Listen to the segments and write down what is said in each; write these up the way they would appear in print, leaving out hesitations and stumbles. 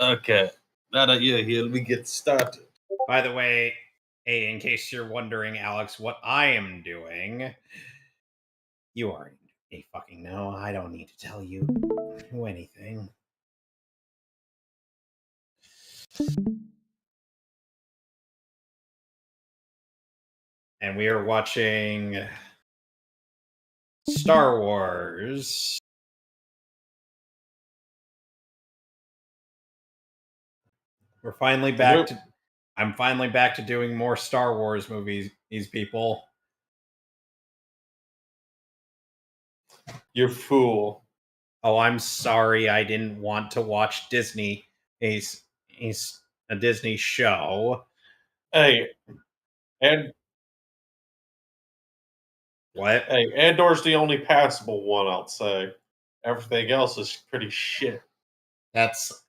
Okay. Now that you're here, let me get started. By the way, hey, in case you're wondering, Alex, what I am doing, you already fucking know. I don't need to tell you anything. And we are watching Star Wars. We're finally back to. I'm finally back to doing more Star Wars movies. These people. You fool. Oh, I'm sorry. I didn't want to watch Disney. He's a Disney show. Hey, and What? hey, Andor's the only passable one, I'll say. Everything else is pretty shit. That's.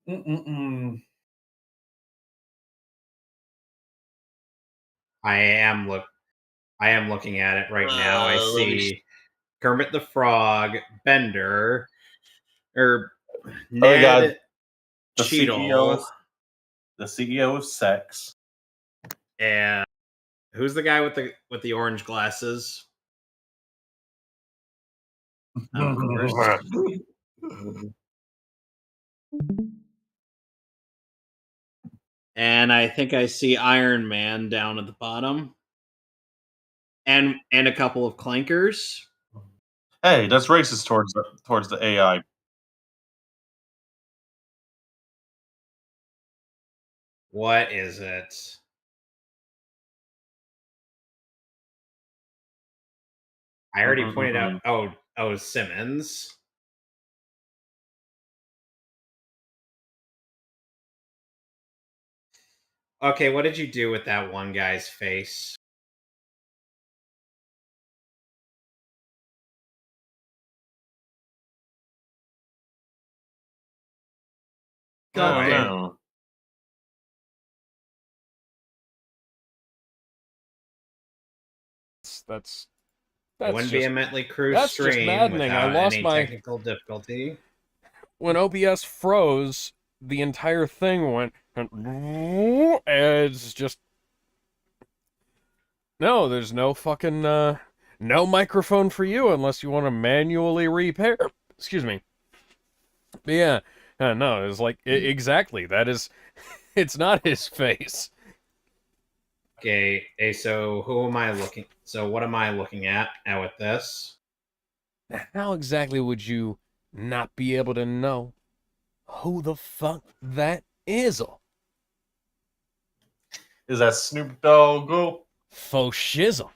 Mm-mm-mm. I am looking at it right now. I see Kermit the Frog, Bender, or Ned, The Cheadle, CEO of sex. and who's the guy with the orange glasses? Of course. And I think I see Iron Man down at the bottom. And a couple of clankers. Hey, that's racist towards the AI. What is it? I already pointed out. Oh, Simmons. Okay, what did you do with that one guy's face? God damn. That's it wouldn't be a Mentley Crew that's stream just maddening. I without lost any my technical difficulty. when OBS froze. The entire thing went. It's just no. There's no fucking no microphone for you unless you want to manually repair. Excuse me. But yeah, no. It's like exactly that is. It's not his face. Okay, so who am I looking? So what am I looking at now with this? How exactly would you not be able to know who the fuck that is? Is that Snoop Dogg? Faux shizzle.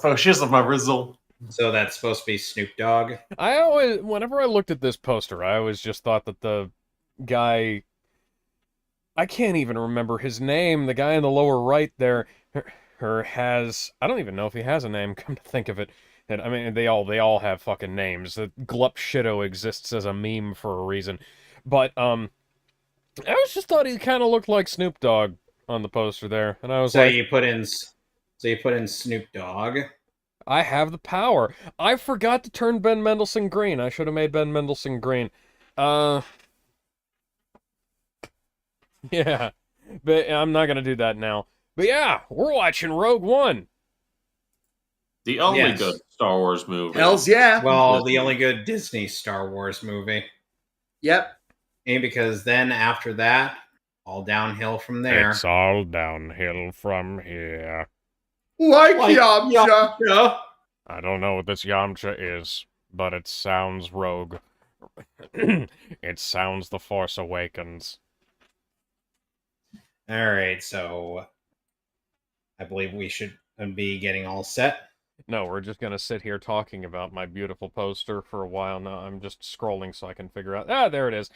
Faux shizzle, my rizzle. So that's supposed to be Snoop Dogg? I always, whenever I looked at this poster, I always just thought that the guy, I can't even remember his name, the guy in the lower right there, has, I don't even know if he has a name, come to think of it. And I mean, they all have fucking names. The Glup Shitto exists as a meme for a reason. But, I always just thought he kind of looked like Snoop Dogg on the poster there. And I was like... you put in Snoop Dogg? I have the power. I forgot to turn Ben Mendelsohn green. I should have made Ben Mendelsohn green. Yeah. But I'm not going to do that now. But yeah, we're watching Rogue One. The only good Star Wars movie. Hells yeah. Well, the only good Disney Star Wars movie. Yep. And because then after that, all downhill from there. It's all downhill from here. Like Yamcha. I don't know what this Yamcha is, but it sounds rogue. It sounds The Force Awakens. Alright, so I believe we should be getting all set. No, we're just going to sit here talking about my beautiful poster for a while now. I'm just scrolling so I can figure out... Ah, there it is.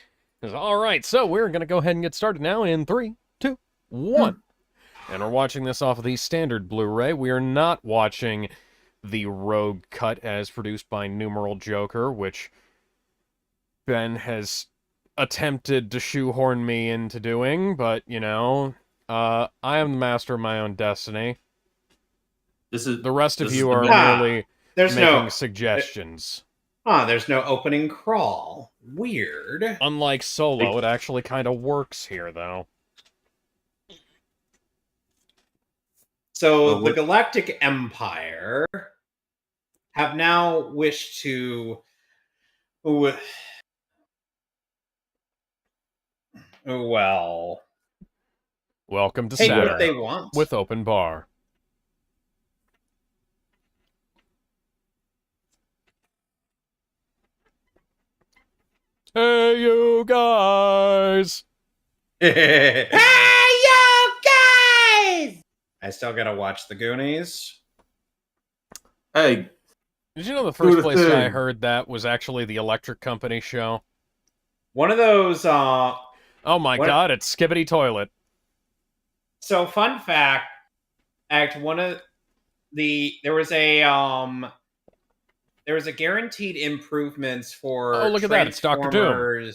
Alright, so we're going to go ahead and get started now in 3, 2, 1. And we're watching this off of the standard Blu-ray. We are not watching the Rogue cut as produced by Numeral Joker, which Ben has attempted to shoehorn me into doing, but, I am the master of my own destiny. The rest of you are merely making suggestions. There's no opening crawl. Weird. Unlike Solo, it actually kind of works here, though. So the Galactic Empire have now wished to... Well... Welcome to take Saturn what they want. with Open Bar. Hey, you guys! Hey, you guys! I still gotta watch The Goonies. Hey, Did you know the first place I heard that was actually the Electric Company show? One of those, Oh my god, it's Skibbity Toilet. So, fun fact, there was a guaranteed improvements for Oh, look at that, it's Dr. Doom.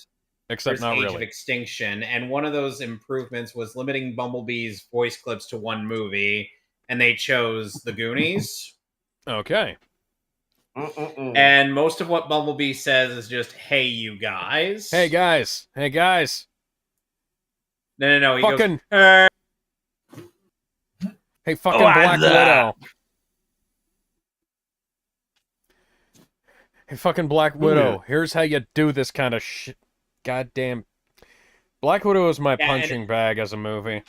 Except not Age really. of Extinction, and one of those improvements was limiting Bumblebee's voice clips to one movie, and they chose The Goonies. Okay. And most of what Bumblebee says is just, "Hey, you guys." Hey, guys. Hey, guys. No. He fucking... goes, Hey, fucking Black Widow. Hey, fucking Black Widow. Here's how you do this kind of shit. Goddamn. Black Widow is my punching bag as a movie.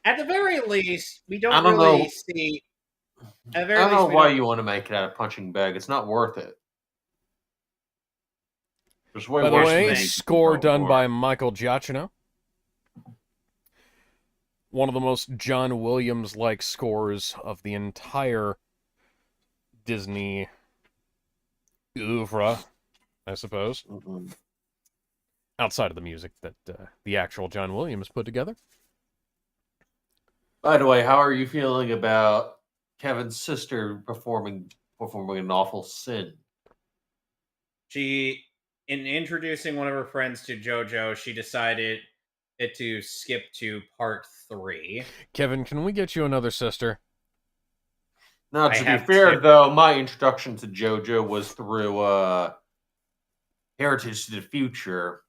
At the very least, we don't really see... I don't know why you want to make it out of punching bag. It's not worth it. There's way By the worse way, things score done by Michael Giacchino. One of the most John Williams-like scores of the entire Disney oeuvre, I suppose. Outside of the music that the actual John Williams put together. By the way, how are you feeling about Kevin's sister performing an awful sin? In introducing one of her friends to JoJo, she decided to skip to part 3. Kevin, can we get you another sister? Now, to be fair, though, my introduction to JoJo was through Heritage to the Future,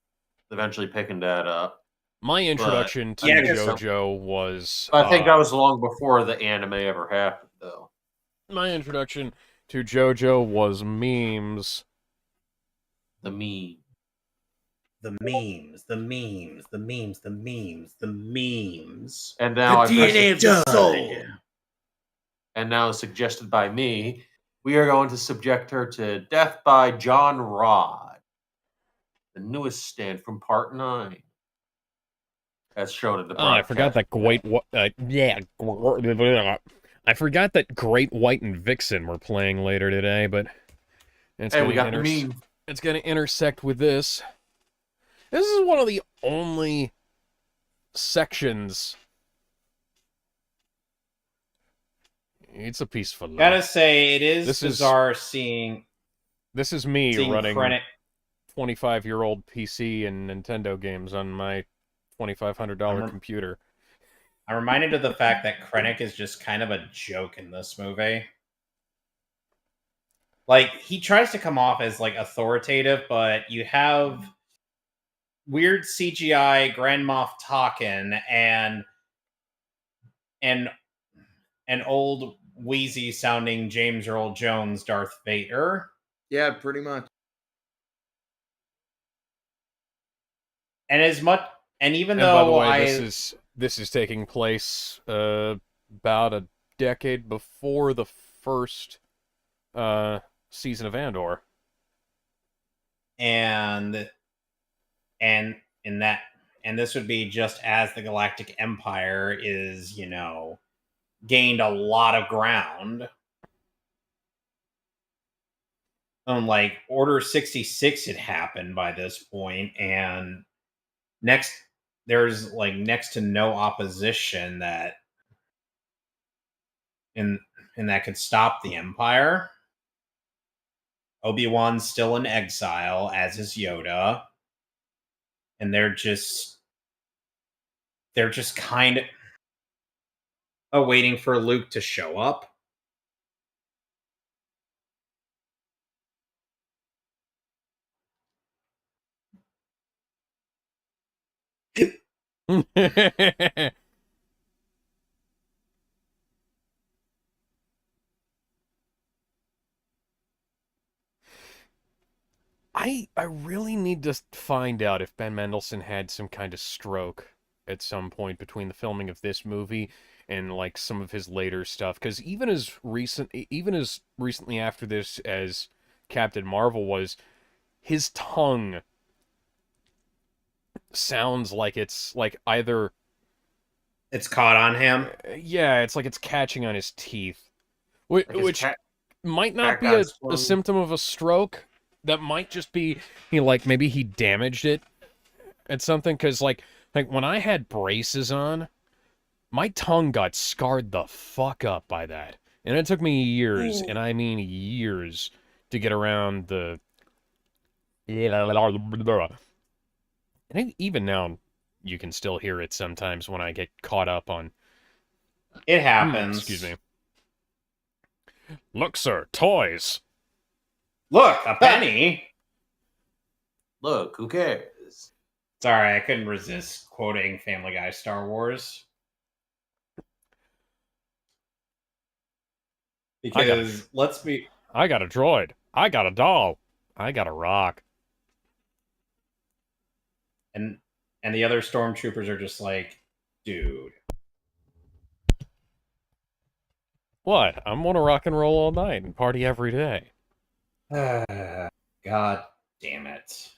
eventually picking that up. My introduction to JoJo was... I think that was long before the anime ever happened, though. My introduction to JoJo was memes. The memes. The memes, the memes, the memes, the memes, the memes. And now the DNA of the soul. And now, suggested by me, we are going to subject her to Death by John Rod, the newest stand from Part 9, as shown in the broadcast. I forgot that I forgot that Great White and Vixen were playing later today, but it's we got the meme. It's going to intersect with this. This is one of the only sections. It's a peaceful life. Gotta say, it is bizarre seeing... This is me running 25-year-old PC and Nintendo games on my $2,500 computer. I'm reminded of the fact that Krennic is just kind of a joke in this movie. Like, he tries to come off as, like, authoritative, but you have weird CGI Grand Moff Tarkin and an old wheezy sounding James Earl Jones Darth Vader. Yeah, pretty much. And even by though the way, this is taking place about a decade before the first season of Andor. And this would be just as the Galactic Empire is, gained a lot of ground. Like Order 66 had happened by this point, and there's like next to no opposition that that could stop the Empire. Obi-Wan's still in exile, as is Yoda. And they're just kind of waiting for Luke to show up. I really need to find out if Ben Mendelsohn had some kind of stroke at some point between the filming of this movie and like some of his later stuff, because even as recently after this as Captain Marvel was, his tongue sounds like it's like either It's caught on him. yeah, it's like it's catching on his teeth, Like his which cat might not be got a swung. symptom of a stroke. That might just be like maybe he damaged it at something, because like when I had braces on, my tongue got scarred the fuck up by that, and it took me years, and I mean years, to get around the. And even now, you can still hear it sometimes when I get caught up on. It happens. Excuse me. Look, sir, toys. Look, a penny. Look, who cares? Sorry, I couldn't resist quoting Family Guy Star Wars. Because let's be. I got a droid. I got a doll. I got a rock. And the other stormtroopers are just like, dude. What? I'm gonna rock and roll all night and party every day. God damn it.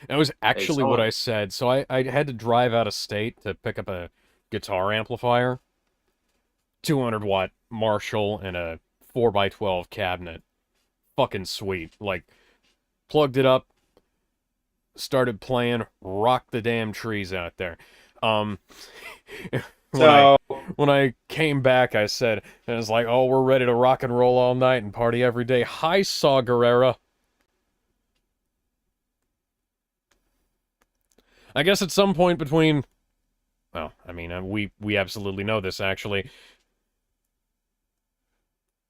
That was actually what someone- I said. So I had to drive out of state to pick up a guitar amplifier. 200-watt Marshall and a 4x12 cabinet. Fucking sweet. Like, plugged it up, started playing, rocked the damn trees out there. When I came back, I said, and it was like, oh, we're ready to rock and roll all night and party every day. Hi, Saw Gerrera. I guess at some point between... Well, I mean, we absolutely know this, actually.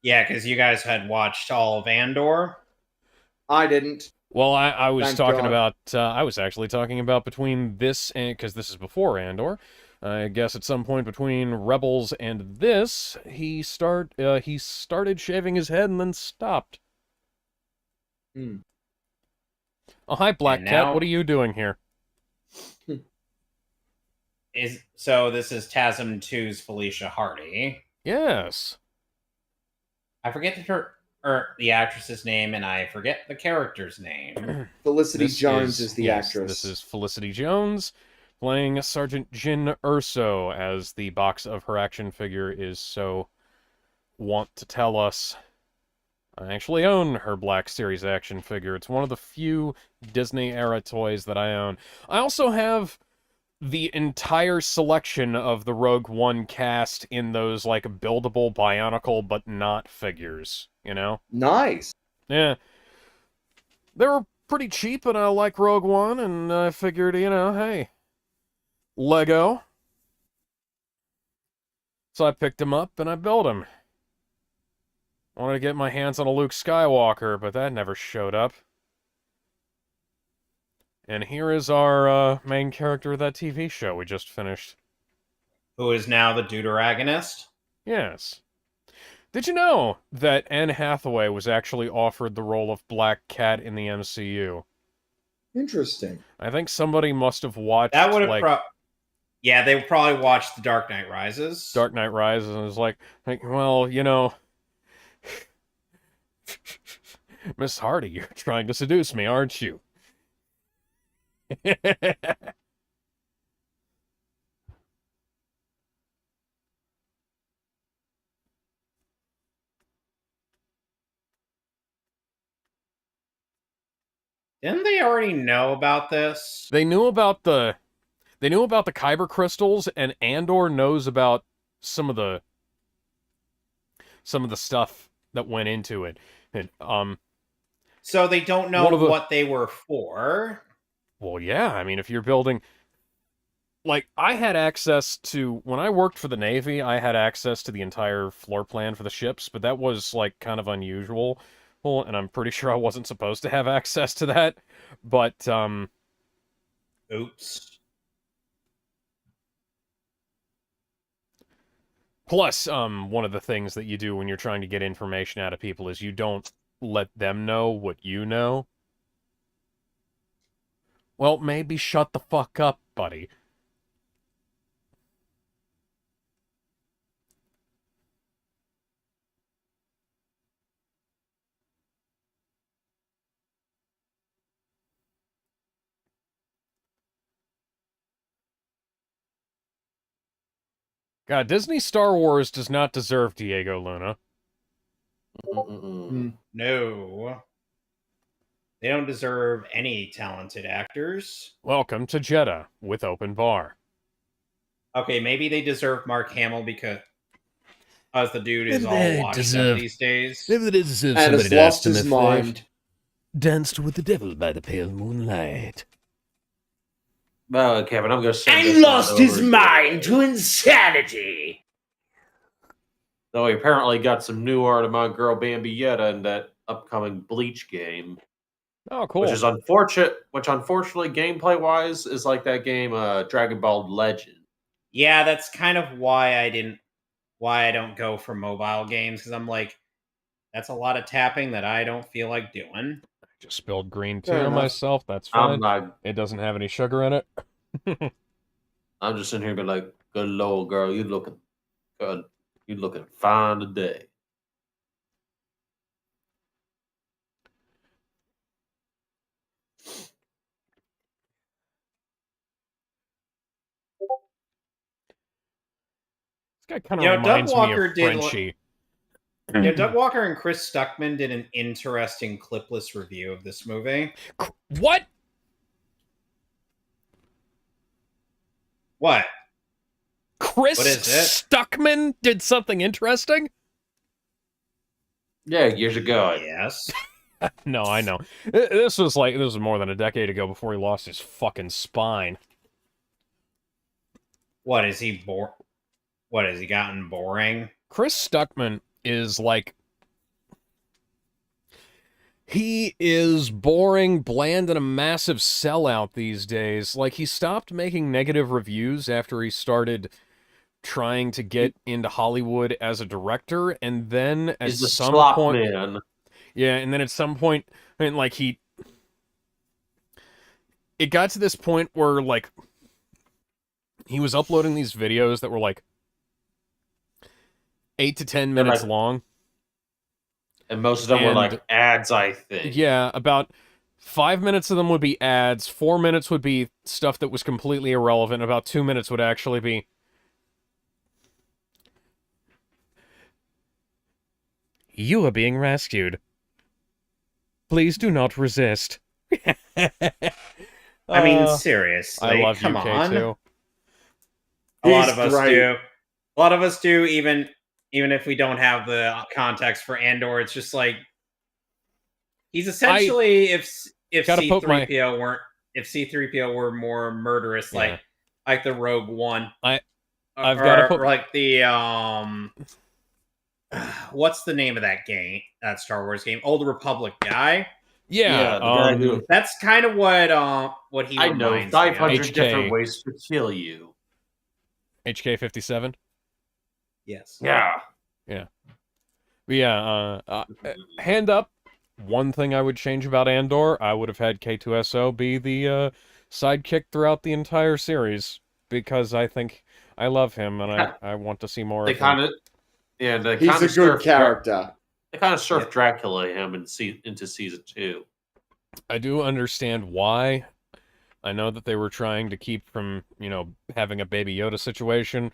Yeah, because you guys had watched all of Andor. I didn't. Well, I was Thank talking God. about... I was actually talking about between this and... Because this is before Andor. I guess at some point between Rebels and this, he started shaving his head and then stopped. Hmm. Oh, hi, Black And Cat. now- What are you doing here? So this is TASM 2's Felicia Hardy. Yes. I forget the actress's name, and I forget the character's name. Felicity This Jones is the yes, actress. This is Felicity Jones playing Sergeant Jyn Erso, as the box of her action figure is so wont to tell us. I actually own her Black Series action figure. It's one of the few Disney-era toys that I own. I also have the entire selection of the Rogue One cast in those, like, buildable Bionicle but not figures, you know? Nice. Yeah. They were pretty cheap, and I like Rogue One, and I figured, you know, hey, Lego. So I picked him up, and I built him. Wanted to get my hands on a Luke Skywalker, but that never showed up. And here is our main character of that TV show we just finished. Who is now the deuteragonist? Yes. Did you know that Anne Hathaway was actually offered the role of Black Cat in the MCU? Interesting. I think somebody must have watched, That would have like, yeah, they probably watched The Dark Knight Rises. Dark Knight Rises and was like, well, you know, Miss Hardy, you're trying to seduce me, aren't you? Didn't they already know about this? They knew about the Kyber crystals, and Andor knows about some of the stuff that went into it. And, So they don't know One of the- what they were for. well, yeah, I mean, if you're building... Like, I had access to... When I worked for the Navy, I had access to the entire floor plan for the ships, but that was, like, kind of unusual. Well, and I'm pretty sure I wasn't supposed to have access to that. But, Oops. plus, one of the things that you do when you're trying to get information out of people is you don't let them know what you know. Well, maybe shut the fuck up, buddy. God, Disney Star Wars does not deserve Diego Luna. Mm-mm-mm. No. They don't deserve any talented actors. Welcome to Jeddah with Open Bar. Okay, maybe they deserve Mark Hamill because the dude is Maybe all they washed deserve- up these days. Maybe they deserve And somebody has to ask lost them his if mind. they've danced with the devil by the pale moonlight. Well, Kevin, I'm going to send this on over your way. insanity. Though he apparently got some new art of my girl Bambi Yetta in that upcoming Bleach game, Oh, cool. which is unfortunate. Which unfortunately, gameplay wise, is like that game, Dragon Ball Legend. Yeah, that's kind of why I don't go for mobile games, because I'm like, that's a lot of tapping that I don't feel like doing. I just spilled green tea Fair on enough. myself. That's I'm fine. not. It doesn't have any sugar in it. I'm just sitting here being like, "Good lord, girl, you looking good. You looking fine today." This guy kind You of know, Doug reminds me Walker of did Frenchie. Doug Walker and Chris Stuckman did an interesting clipless review of this movie. What? What? Chris What is it? Stuckman did something interesting? Yeah, years ago. Yes. No, I know. This was more than a decade ago before he lost his fucking spine. What is he What has he gotten boring? Chris Stuckman is like... He is boring, bland, and a massive sellout these days. Like, he stopped making negative reviews after he started trying to get into Hollywood as a director, and then at He's the some slop point... man. Yeah, and then at some point, I mean, like, it got to this point where, like, he was uploading these videos that were, like, 8 to 10 They're minutes like- long. And most of them were And- like ads, I think. Yeah, about 5 minutes of them would be ads, 4 minutes would be stuff that was completely irrelevant, about 2 minutes would actually be... You are being rescued. Please do not resist. I mean, seriously, I love come UK on. too. A lot He's of us great. do. A lot of us do, even if we don't have the context for Andor. It's just like he's essentially if gotta put my- C-3PO weren't if C-3PO were more murderous, Yeah. like the Rogue One. I've or, gotta put- or like the what's the name of that game? That Star Wars game, Old Republic guy. Yeah, the guy who That's kind of what he I know reminds me of. 500 HK. different ways to kill you. HK-57. Yes. Yeah. But yeah, hand up, one thing I would change about Andor, I would have had K2SO be the sidekick throughout the entire series, because I think I love him, and I want to see more They of him. kind of, yeah, they He's kind a of good character. They kind of surfed Dracula him into season 2. I do understand why. I know that they were trying to keep from, having a Baby Yoda situation.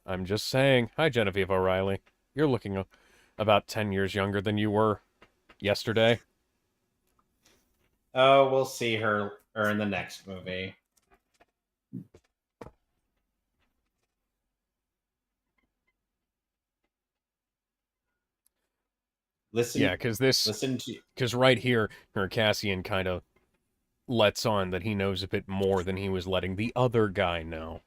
I'm just saying. Hi, Genevieve O'Reilly. You're looking about 10 years younger than you were yesterday. Oh, we'll see her in the next movie. listen. Yeah, Listen to. because right here, Cassian kind of lets on that he knows a bit more than he was letting the other guy know.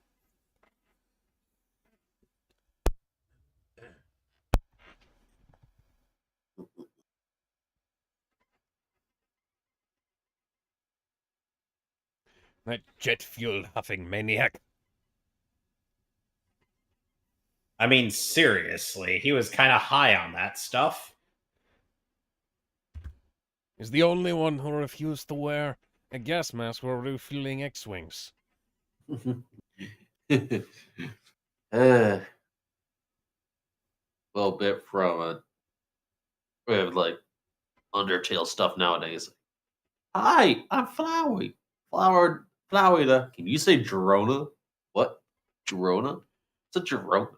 That jet fuel huffing maniac. I mean, seriously, he was kind of high on that stuff. Is the only one who refused to wear a gas mask while refueling X-Wings. A little bit from we have like Undertale stuff nowadays. Hi, I'm Flowey. Flowey. Can you say Girona? What? Girona? It's a Girona.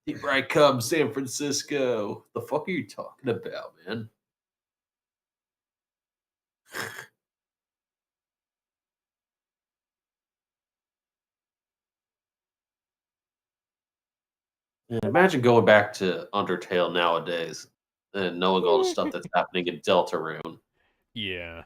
Here I come, San Francisco. The fuck are you talking about, man? Yeah, imagine going back to Undertale nowadays and knowing all the stuff that's happening in Deltarune. Yeah.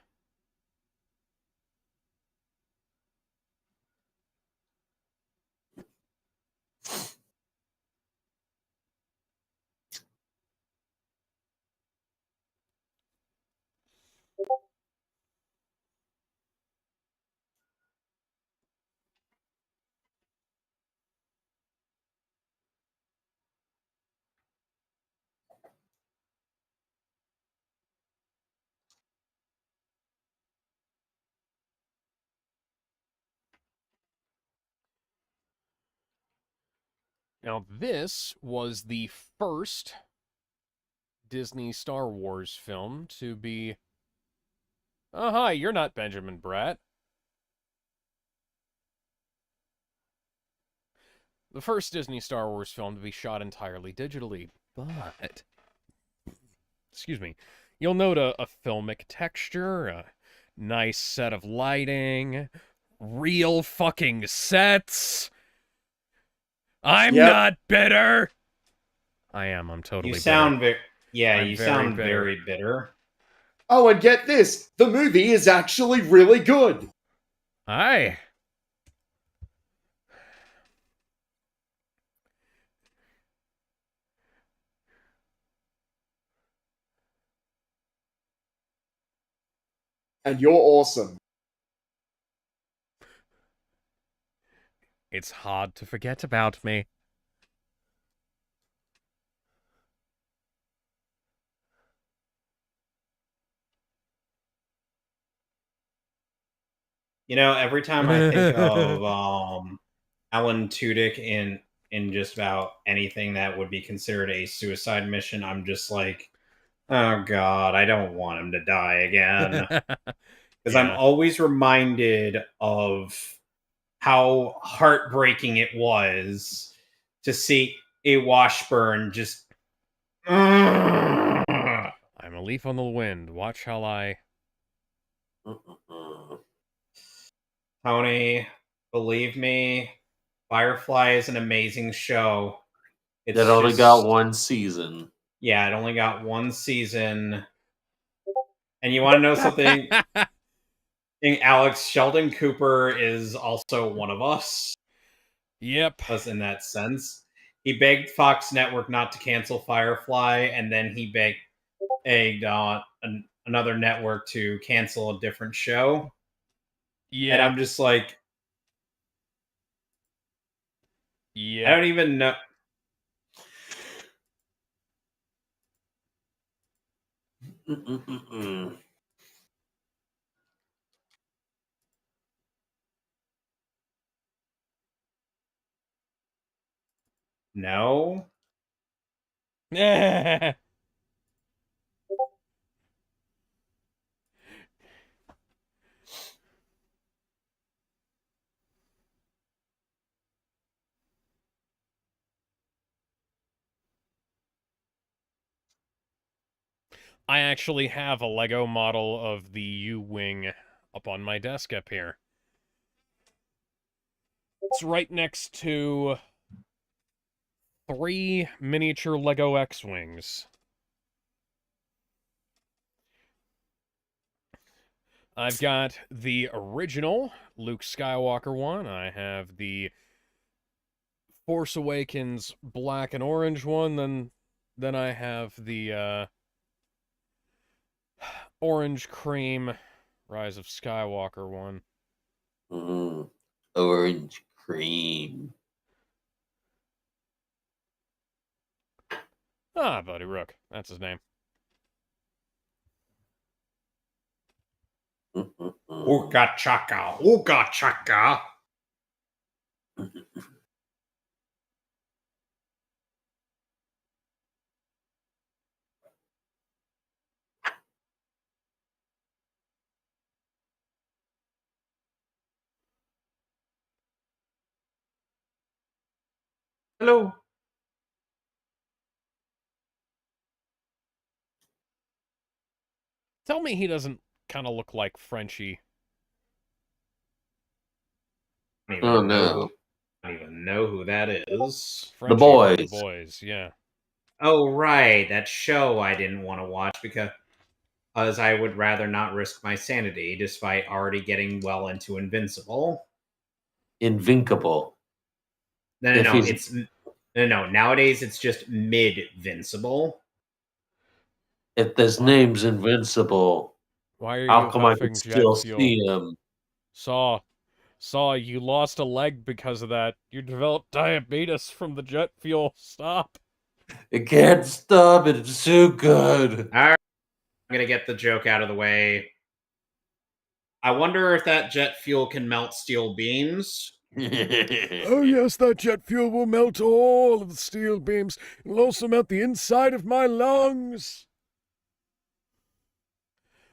Now, this was the first Disney Star Wars film to be... Oh, hi, you're not Benjamin Bratt. The first Disney Star Wars film to be shot entirely digitally, but... Excuse me. You'll note a filmic texture, a nice set of lighting, real fucking sets. I'm Yep. not bitter! I am, I'm totally You bitter. sound very. Yeah, I'm you very sound bitter. very bitter. Oh, and get this. The movie is actually really good. Hi. And you're awesome. It's hard to forget about me. You know, every time I think of Alan Tudyk in just about anything that would be considered a suicide mission, I'm just like, oh god, I don't want him to die again. Because I'm Yeah. always reminded of how heartbreaking it was to see a Washburn just. I'm a leaf on the wind. Watch how I... Tony, believe me, Firefly is an amazing show. It's That only just, got one season. yeah, it only got one season. And you want to know something? Alex, Sheldon Cooper is also one of us. Yep. Us in that sense. He begged Fox Network not to cancel Firefly, and then he begged another network to cancel a different show. Yeah. And I'm just like, Yeah. I don't even know. No. I actually have a Lego model of the U-Wing up on my desk up here. It's right next to 3 miniature Lego X-Wings. I've got the original Luke Skywalker one. I have the Force Awakens black and orange one. Then I have the orange cream Rise of Skywalker one. Orange cream. Ah, Buddy Rook. That's his name. Ooga chaka, ooga chaka. Hello. Tell me he doesn't kind of look like Frenchie. I Oh no. don't even know who that is. Frenchie Boys. from The Boys, yeah. Oh, right, that show I didn't want to watch because I would rather not risk my sanity, despite already getting well into Invincible. Invincible. If No. he's- It's no. Nowadays, it's just mid-vincible. If this name's Invincible, Why are how you come I huffing can jet still fuel? see him? Saw, you lost a leg because of that. You developed diabetes from the jet fuel. Stop. I can't stop it. It's too good. All right, I'm gonna get the joke out of the way. I wonder if that jet fuel can melt steel beams. Oh yes, that jet fuel will melt all of the steel beams. It'll also melt the inside of my lungs.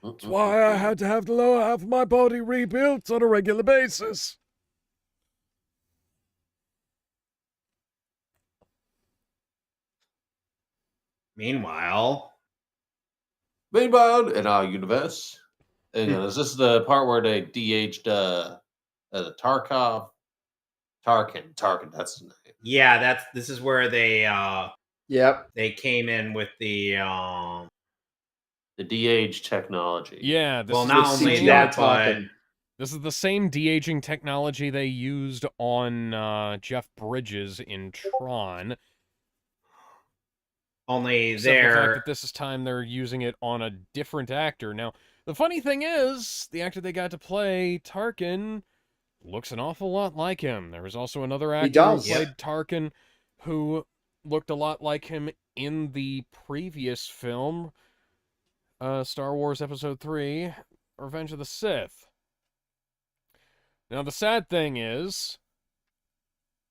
That's why I had to have the lower half of my body rebuilt on a regular basis. Meanwhile, Meanwhile, in our universe, hang on, is this the part where they de-aged Tarkov? Tarkin, that's his name. yeah, this is where they Yep. came in with the The de-age technology. Yeah, this well, is not the only same, that, talking. this is the same de-aging technology they used on Jeff Bridges in Tron. only Except the fact there. that this is time they're using it on a different actor. Now, the funny thing is, the actor they got to play Tarkin looks an awful lot like him. There was also another actor who does. played Tarkin who looked a lot like him in the previous film, Star Wars Episode 3, Revenge of the Sith. Now, the sad thing is,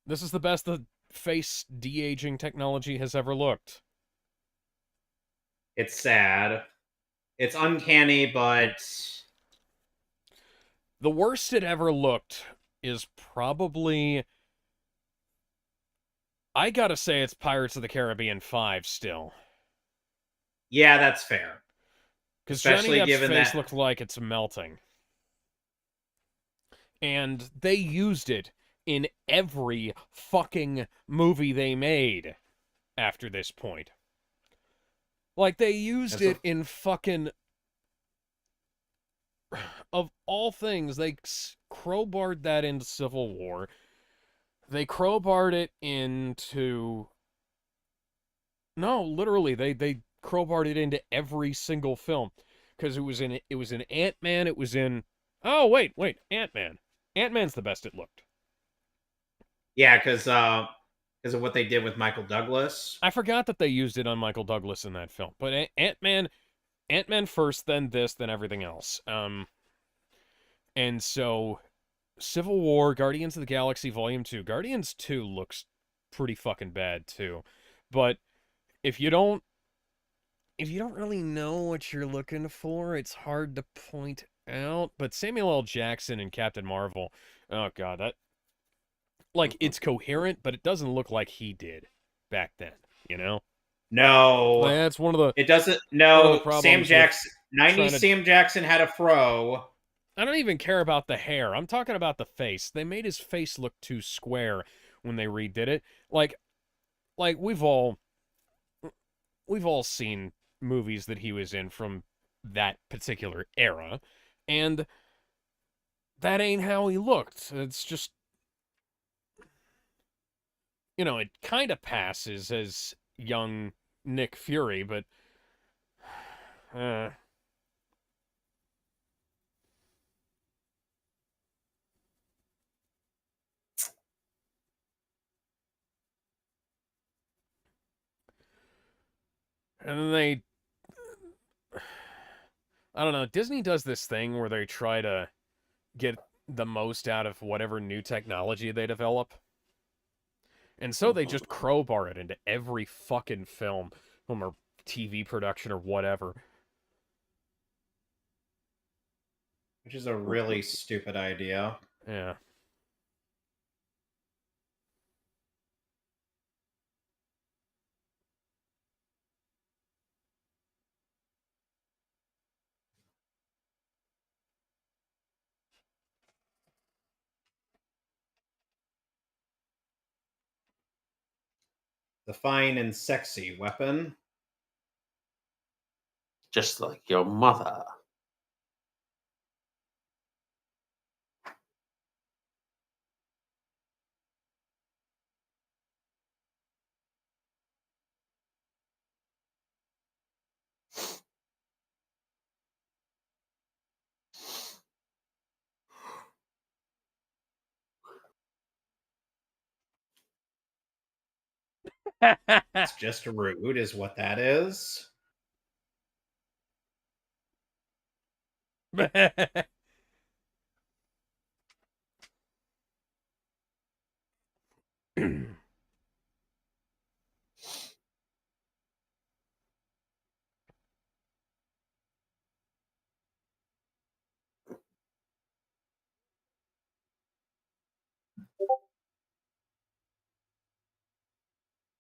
this is the best the face de-aging technology has ever looked. It's sad. It's uncanny, but The worst it ever looked is probably... I gotta say it's Pirates of the Caribbean 5 still. yeah, that's fair. Because Johnny Especially Depp's given face that- looked like it's melting. And they used it in every fucking movie they made after this point. Like, they used That's it in fucking... Of all things, they crowbarred that into Civil War. They crowbarred it into... No, literally, they crowbarred it into every single film. Because it was in Ant-Man, it was in... Oh, wait, Ant-Man. Ant-Man's the best it looked. Yeah, because of what they did with Michael Douglas. I forgot that they used it on Michael Douglas in that film. But Ant-Man first, then this, then everything else. And so, Civil War, Guardians of the Galaxy Volume 2. Guardians 2 looks pretty fucking bad, too. But if you don't really know what you're looking for, it's hard to point out. But Samuel L. Jackson and Captain Marvel, oh god, that... Like, it's coherent, but it doesn't look like he did back then, you know? No, That's one of the... it doesn't. one of the No, problems Sam with Jackson. 90s trying to- Sam Jackson had a fro. I don't even care about the hair. I'm talking about the face. They made his face look too square when they redid it. Like we've all seen movies that he was in from that particular era. And that ain't how he looked. It's just, it kind of passes as young Nick Fury, but uh, and then I don't know, Disney does this thing where they try to get the most out of whatever new technology they develop. And so they just crowbar it into every fucking film or TV production or whatever. Which is a really stupid idea. Yeah. The fine and sexy weapon. Just like your mother. It's just rude, is what that is.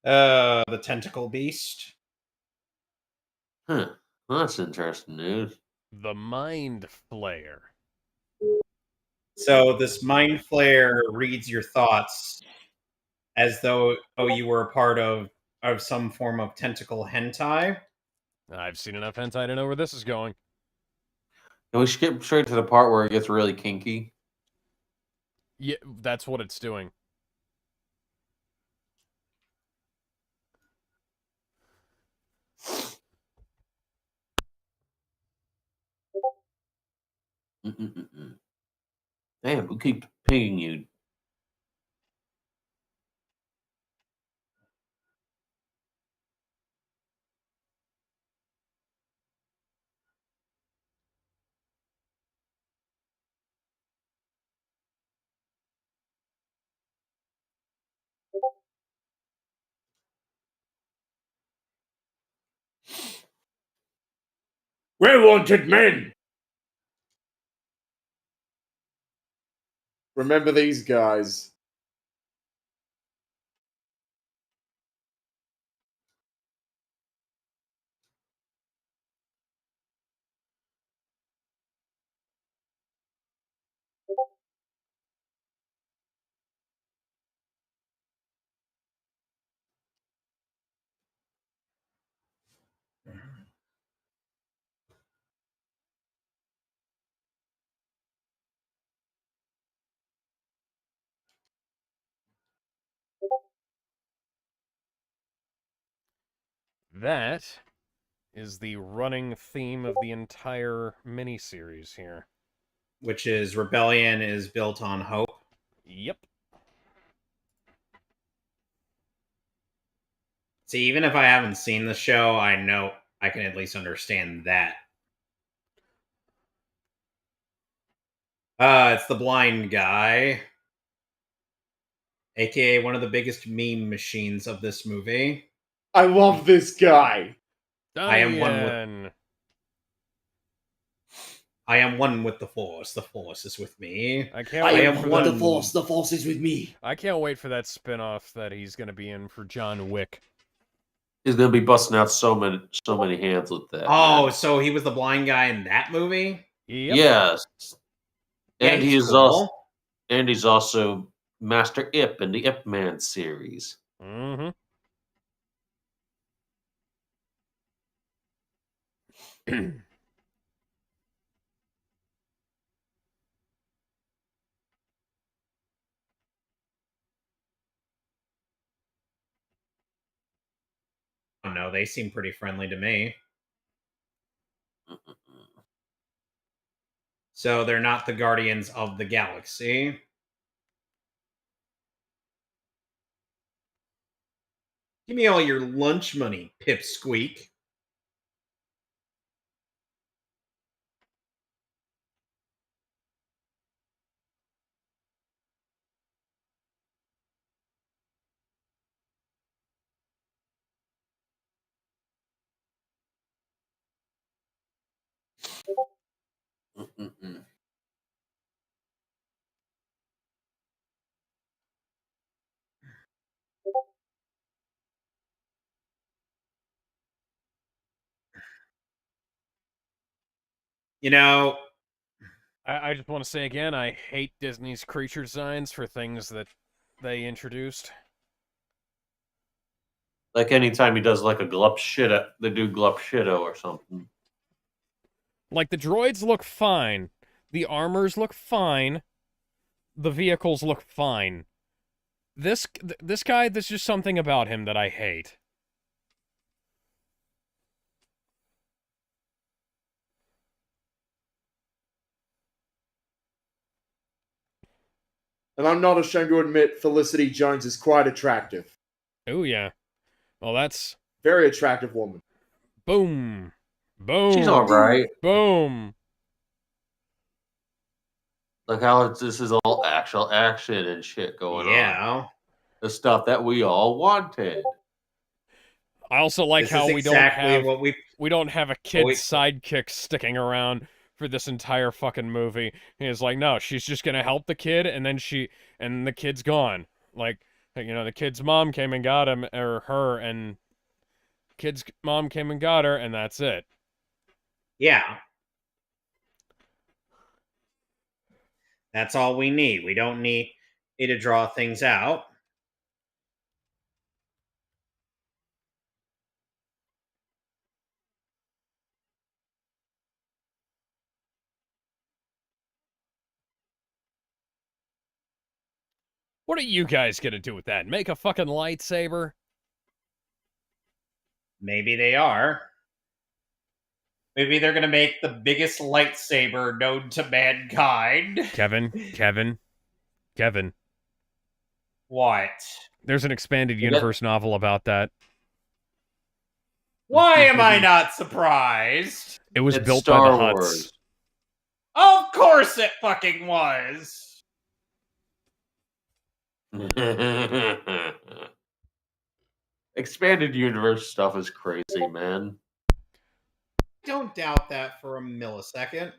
The tentacle beast. Huh. Well, that's interesting news. The Mind Flayer. So this mind flare reads your thoughts as though you were a part of some form of tentacle hentai. I've seen enough hentai to know where this is going. And we should get straight to the part where it gets really kinky. Yeah, that's what it's doing. Mm-mm-mm-mm. Damn, who keeps pinging you? We're wanted men! Remember these guys. That is the running theme of the entire miniseries here. Which is rebellion is built on hope. Yep. See, even if I haven't seen the show, I know I can at least understand that. It's the blind guy, aka one of the biggest meme machines of this movie. I love this guy. I am one with Diane. I am one with the Force. The Force is with me. I can't I wait am for one that. with the Force. The Force is with me. I can't wait for that spin-off that he's going to be in for John Wick. He's gonna be busting out so many hands with that. Oh, man. so he was the blind guy in that movie? Yep. Yes. Yeah, And he's also cool. he's also Master Ip in the Ip Man series. Mm-hmm. know. They seem pretty friendly to me. So they're not the Guardians of the Galaxy. Give me all your lunch money, Pipsqueak. You know, I just want to say again, I hate Disney's creature designs for things that they introduced. Like anytime he does like a glup shitta, they do glup shitto or something. Like, the droids look fine. The armors look fine. The vehicles look fine. This guy, there's just something about him that I hate. And I'm not ashamed to admit Felicity Jones is quite attractive. Oh, yeah. Well, that's... Very attractive woman. Boom. Boom. She's all right. Boom. Look how this is all actual action and shit going on. yeah. The stuff that we all wanted. I also like This how is we exactly don't have... what We don't have a kid wait. sidekick sticking around for this entire fucking movie. He's like, no, she's just gonna help the kid, and then the kid's gone. Like, you know, the kid's mom came and got him, or her, and kid's mom came and got her, and that's it. Yeah. That's all we need. We don't need to draw things out. What are you guys gonna do with that? Make a fucking lightsaber? Maybe they are. Maybe they're going to make the biggest lightsaber known to mankind. Kevin. What? There's an expanded universe novel about that. Why am I not surprised? It was It's built Star by the Hutts. Wars. Of course it fucking was. Expanded universe stuff is crazy, man. Don't doubt that for a millisecond.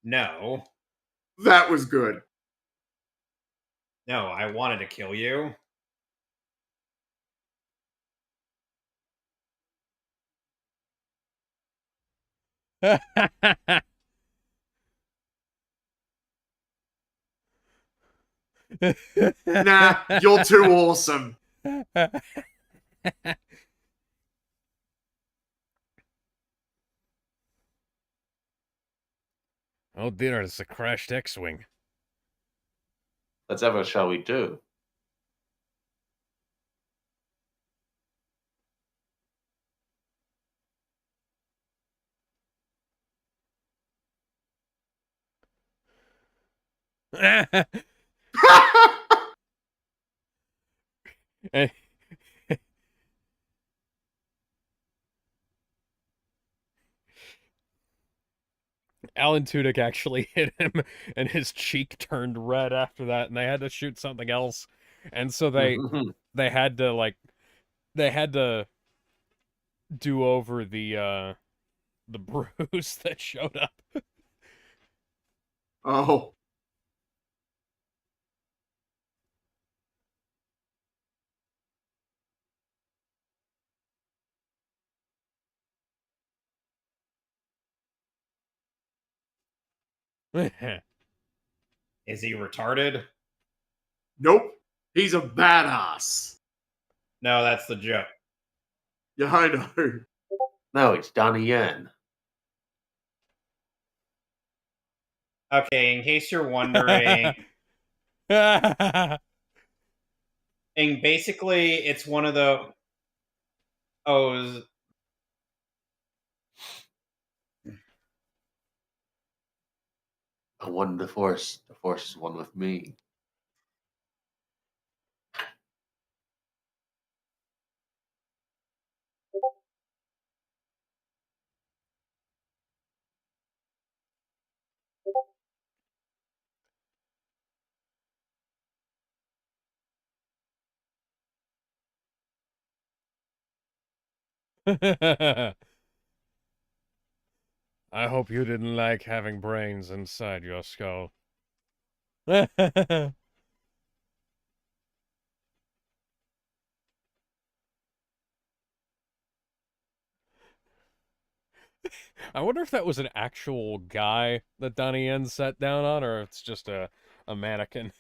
No. That was good. No, I wanted to kill you. Nah, you're too awesome. Oh dear, it's a crashed X-Wing. Let's have a shall we do? Alan Tudyk actually hit him, and his cheek turned red after that, and they had to shoot something else. And so they had to do over the bruise that showed up. Oh. Is he retarded? Nope. He's a badass. No, that's the joke. Yeah, I know. No, it's Donnie Yen. Okay, in case you're wondering, and basically it's one of the oh I won the Force. The Force is one with me. I hope you didn't like having brains inside your skull. I wonder if that was an actual guy that Donnie Yen sat down on, or if it's just a mannequin.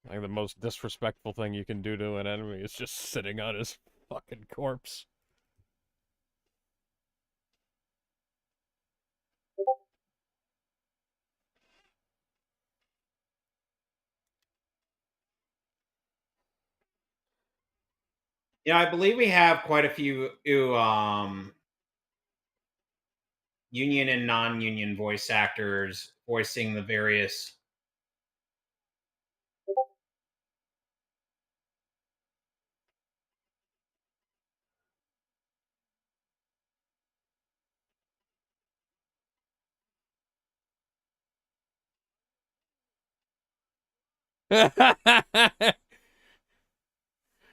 Like the most disrespectful thing you can do to an enemy is just sitting on his fucking corpse. I believe we have quite a few union and non-union voice actors voicing the various.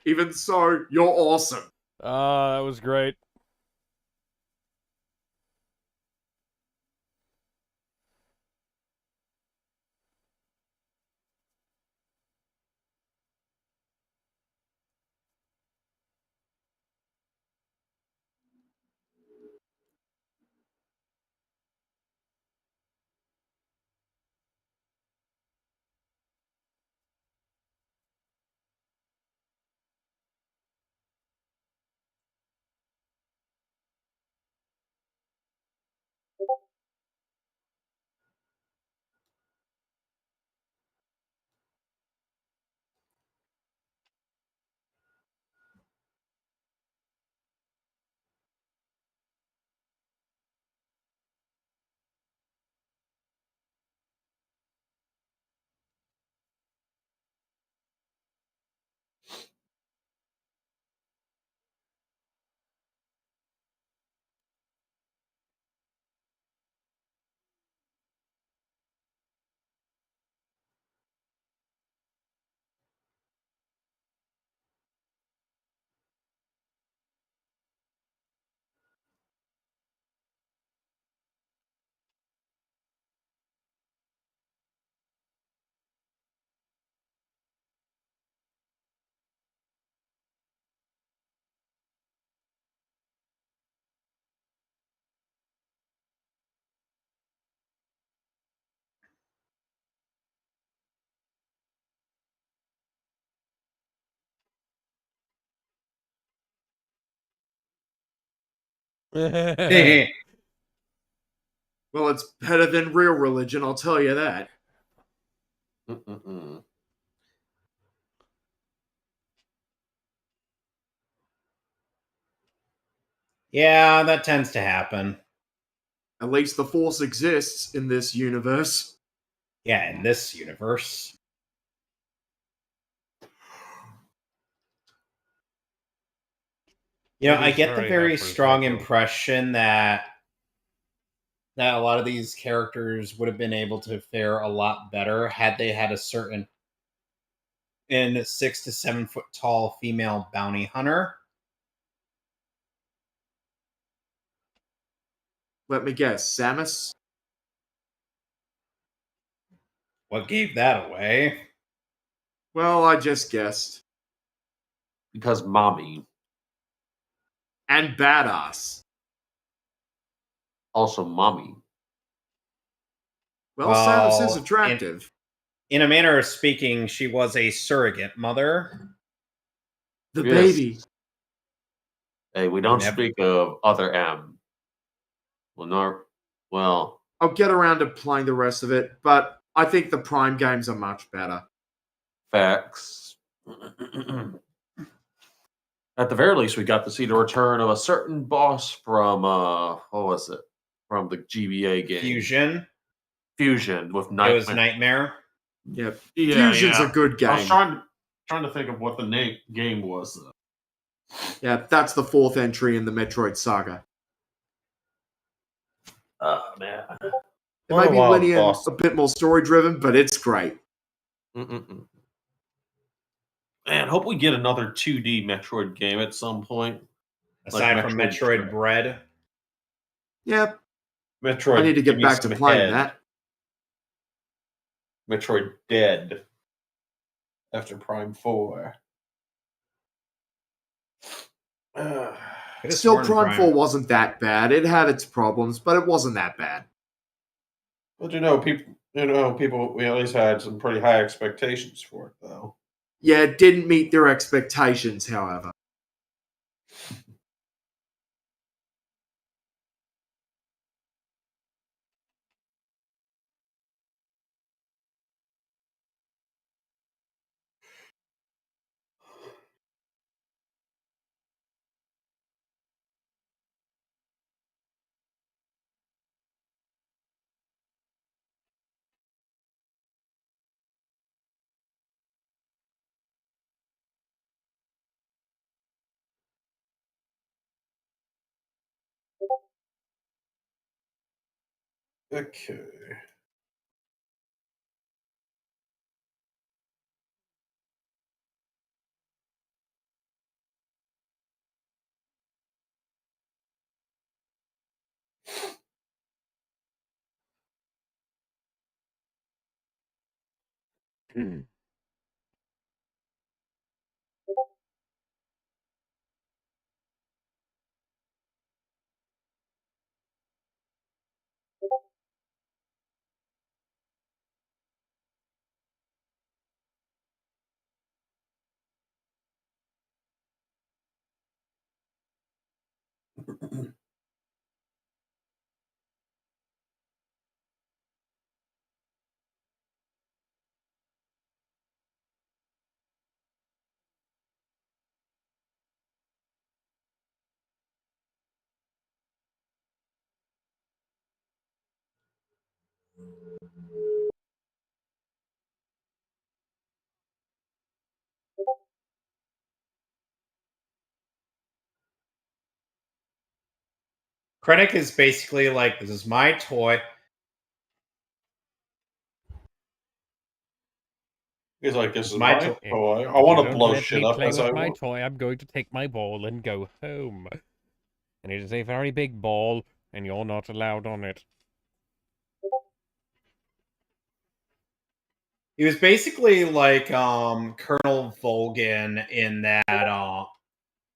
Even so, you're awesome. Oh, that was great. Well, it's better than real religion, I'll tell you that. Mm-mm-mm. Yeah, that tends to happen. At least the Force exists in this universe. Yeah, in this universe. It I is get the very very helpers, strong Rachel. impression that a lot of these characters would have been able to fare a lot better had they had a certain 6 to 7 foot tall female bounty hunter. Let me guess, Samus? What gave that away? Well, I just guessed. Because mommy. And badass. Also mommy. Well, Samus is Well, attractive. in a manner of speaking, she was a surrogate mother. The Yes. baby. Hey, we don't Never- speak of other M. Well, I'll get around to playing the rest of it, but I think the Prime games are much better. facts. At the very least, we got to see the return of a certain boss from what was it? From the GBA game Fusion. with It Nightmare. was Nightmare. Yep. Yeah, Fusion's a good I was game. trying to think of what the game was. Though. Yeah, that's the 4th entry in the Metroid saga. Oh man. It What may a be wild linear and boss. a bit more story driven, but it's great. Mm-mm-mm. Man, hope we get another 2D Metroid game at some point. Aside from Metroid Metroid Bread. Yep. Metroid. I need to give get me back to some playing head. that. Metroid Dead. After Prime 4. Could've Still, sworn Prime 4 wasn't that bad. It had its problems, but it wasn't that bad. But people we at least had some pretty high expectations for it, though. Yeah, it didn't meet their expectations, however. Okay. Krennic is basically like, this is my toy. He's like, this is My my to- toy. I If want you to don't blow let shit me up play as with I my want. toy, I'm going to take my ball and go home. And it is a very big ball, and you're not allowed on it. He was basically like Colonel Volgin in that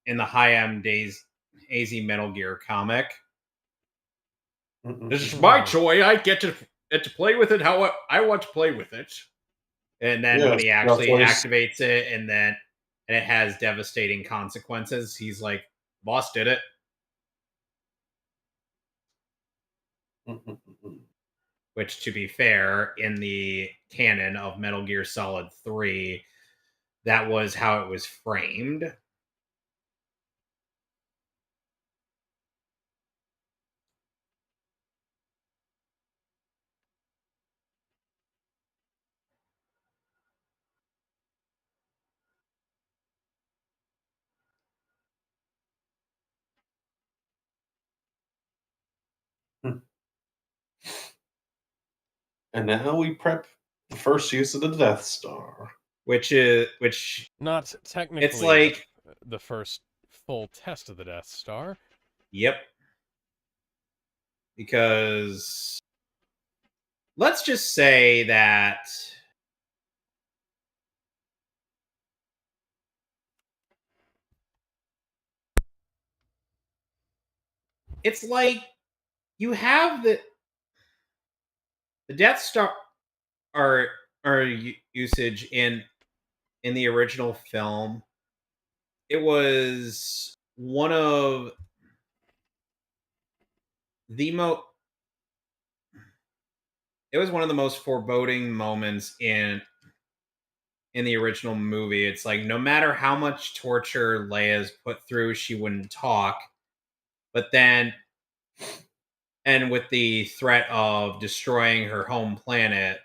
in the High M Days AZ Metal Gear comic. This is my toy. I get to play with it how I want to play with it. And then when Yes, he that's actually what he's- activates it, and it has devastating consequences, he's like, "Boss did it." Which, to be fair, in the canon of Metal Gear Solid 3, that was how it was framed. And now we prep the first use of the Death Star. Which Not technically it's like, the first full test of the Death Star. yep. Because let's just say that it's like you have the Death Star or usage in the original film. It was one of the most. It was one of the most foreboding moments in the original movie. It's like no matter how much torture Leia's put through, she wouldn't talk. But then, and with the threat of destroying her home planet,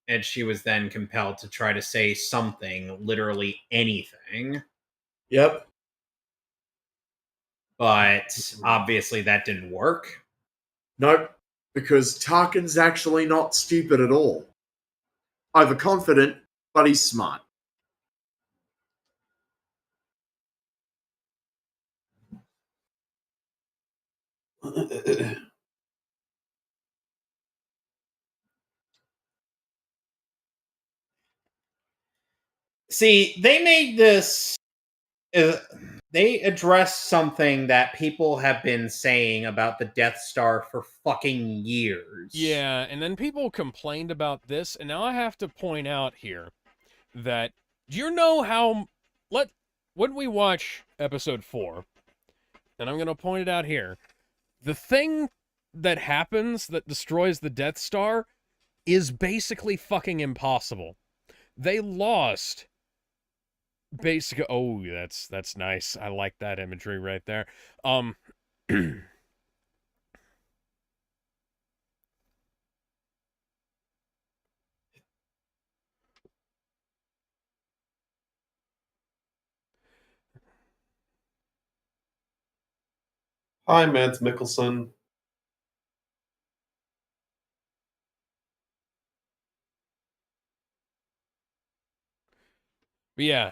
and she was then compelled to try to say something, literally anything. Yep. But obviously that didn't work. Nope. Because Tarkin's actually not stupid at all. Overconfident, but he's smart. See, they made this. They addressed something that people have been saying about the Death Star for fucking years. Yeah, and then people complained about this, and now I have to point out here that do you know how when we watch episode 4, and I'm going to point it out here, the thing that happens that destroys the Death Star is basically fucking impossible. They lost basically. Oh, that's nice. I like that imagery right there. Hi, Mads Mikkelsen. But yeah,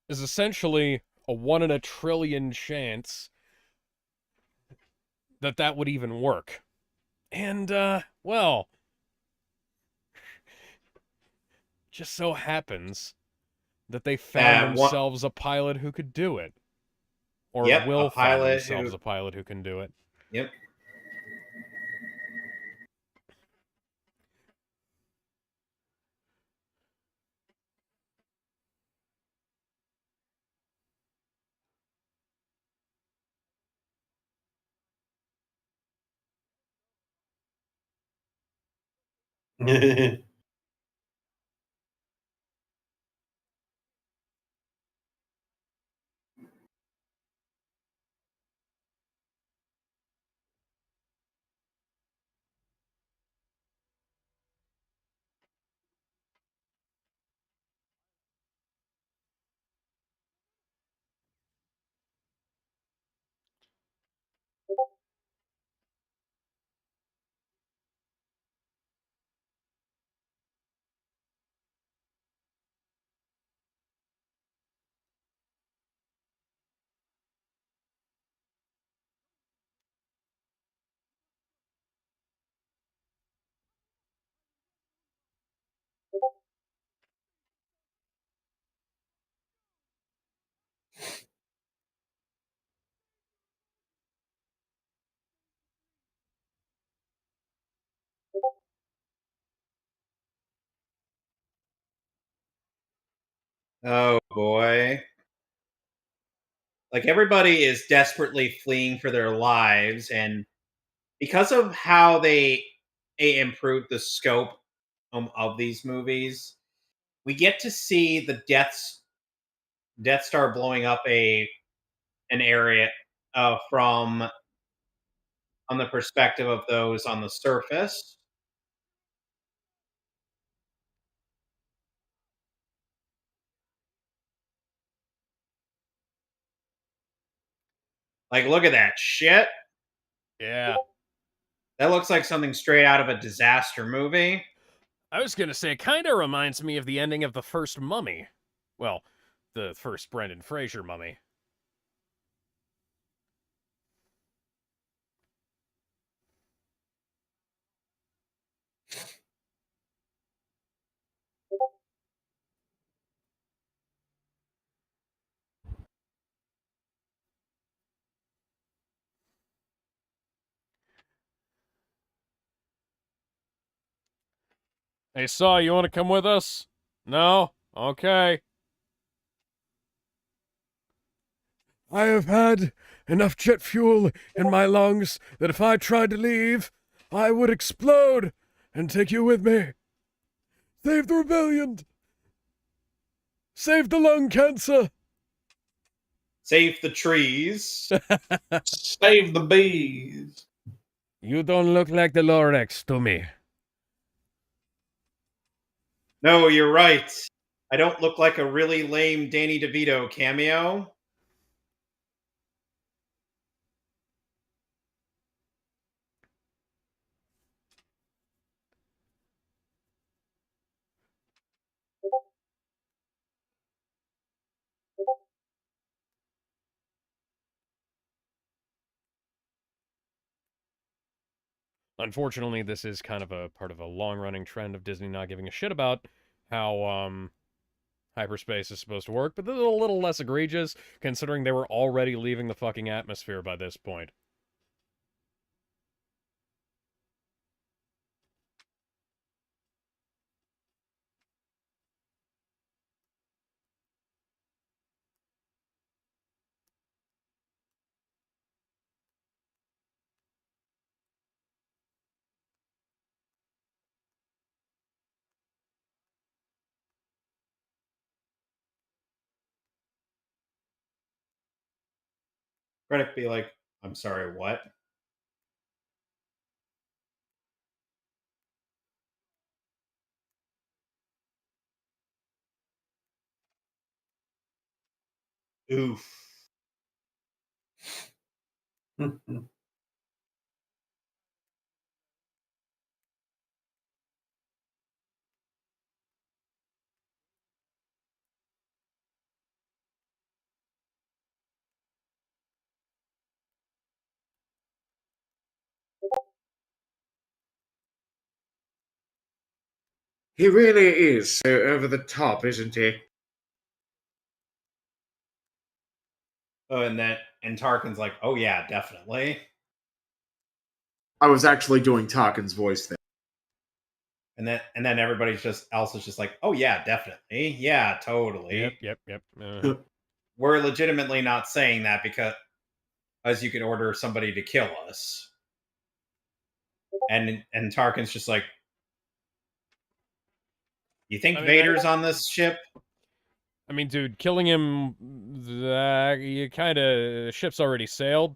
is essentially a 1 in a trillion chance that would even work. And, well, just so happens that they found themselves a pilot who could do it. Or Yep, will a find pilot themselves who- a pilot who can do it. Yep. Oh boy. Like everybody is desperately fleeing for their lives, and because of how they improved the scope of these movies, we get to see the Death Star blowing up an area from on the perspective of those on the surface. Like, look at that shit. Yeah. That looks like something straight out of a disaster movie. I was gonna say, it kind of reminds me of the ending of the first Mummy. Well, the first Brendan Fraser Mummy. Hey, Saw, you want to come with us? No? Okay. I have had enough jet fuel in my lungs that if I tried to leave, I would explode and take you with me. Save the rebellion! Save the lung cancer! Save the trees. Save the bees. You don't look like the Lorex to me. No, you're right. I don't look like a really lame Danny DeVito cameo. Unfortunately, this is kind of a part of a long-running trend of Disney not giving a shit about how hyperspace is supposed to work, but this is a little less egregious considering they were already leaving the fucking atmosphere by this point. Krennic be like, I'm sorry, what? Oof. He really is so over the top, isn't he? Oh, and Tarkin's like, oh yeah, definitely. I was actually doing Tarkin's voice there. And then everybody's just else is just like, oh yeah, definitely. Yeah, totally. Yep. We're legitimately not saying that because as you could order somebody to kill us. And Tarkin's just like, you think I mean, Vader's on this ship? I mean, dude, killing him, you kind of, ship's already sailed.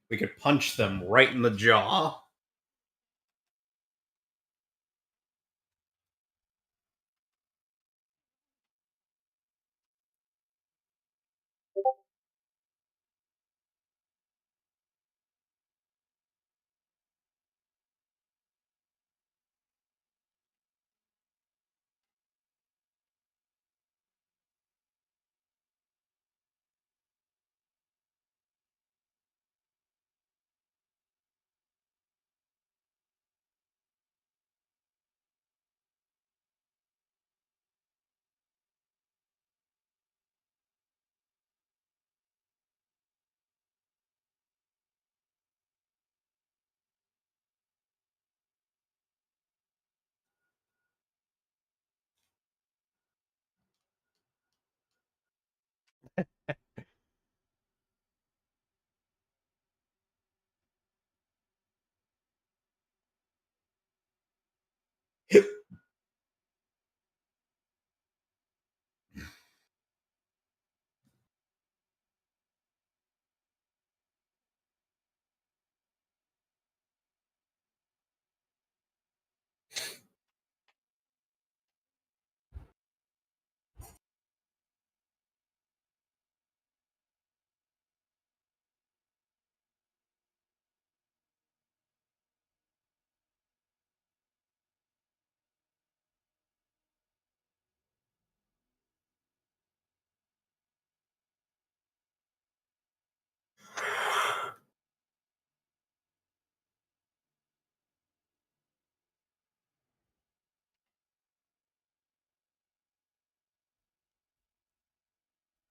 We could punch them right in the jaw.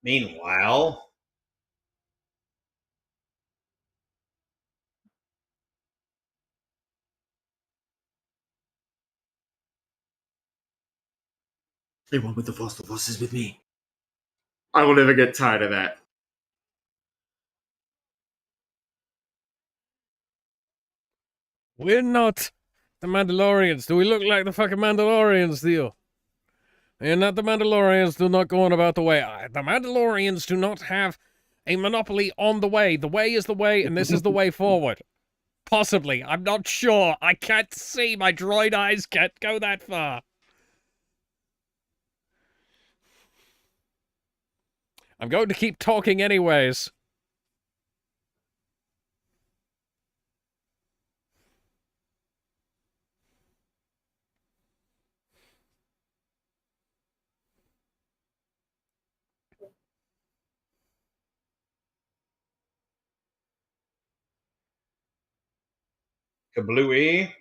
Meanwhile, Anyone with the Force is with me. I will never get tired of that. We're not the Mandalorians. Do we look like the fucking Mandalorians, Theo? And not the Mandalorians do not go on about the way. The Mandalorians do not have a monopoly on the way. The way is the way, and this is the way forward. Possibly. I'm not sure. I can't see. My droid eyes can't go that far. I'm going to keep talking anyways. kablooey.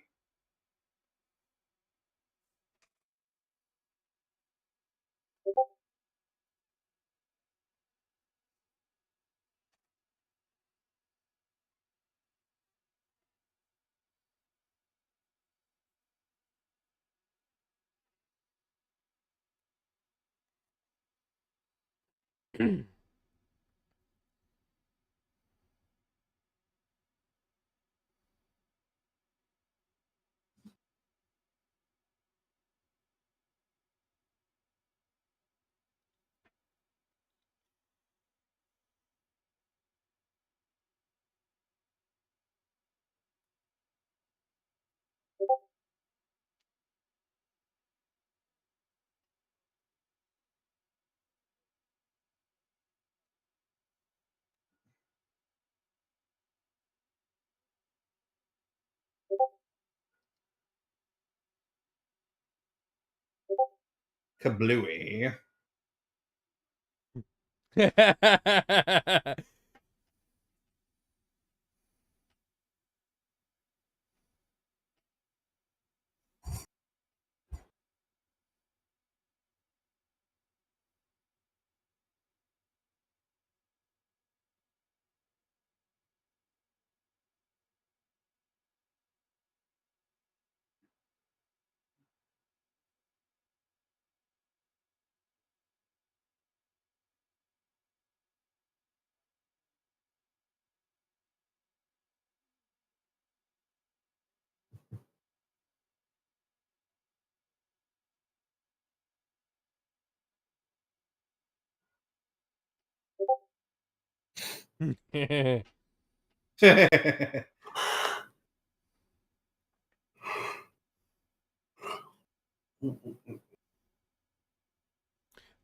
Kablooey.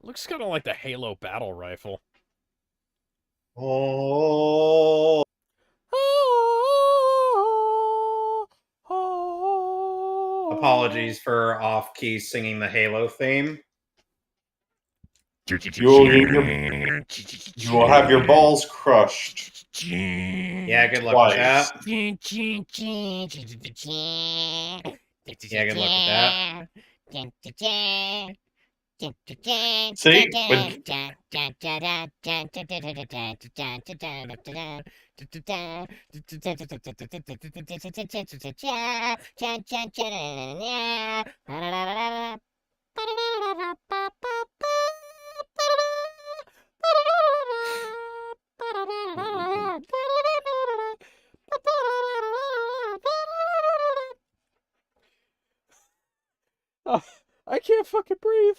Looks kind of like the Halo battle rifle. Oh. Apologies for off key singing the Halo theme. You will have your balls crushed. Yeah, good luck with Twice. that. Yeah, good luck with that. See? When, Oh, I can't fucking breathe.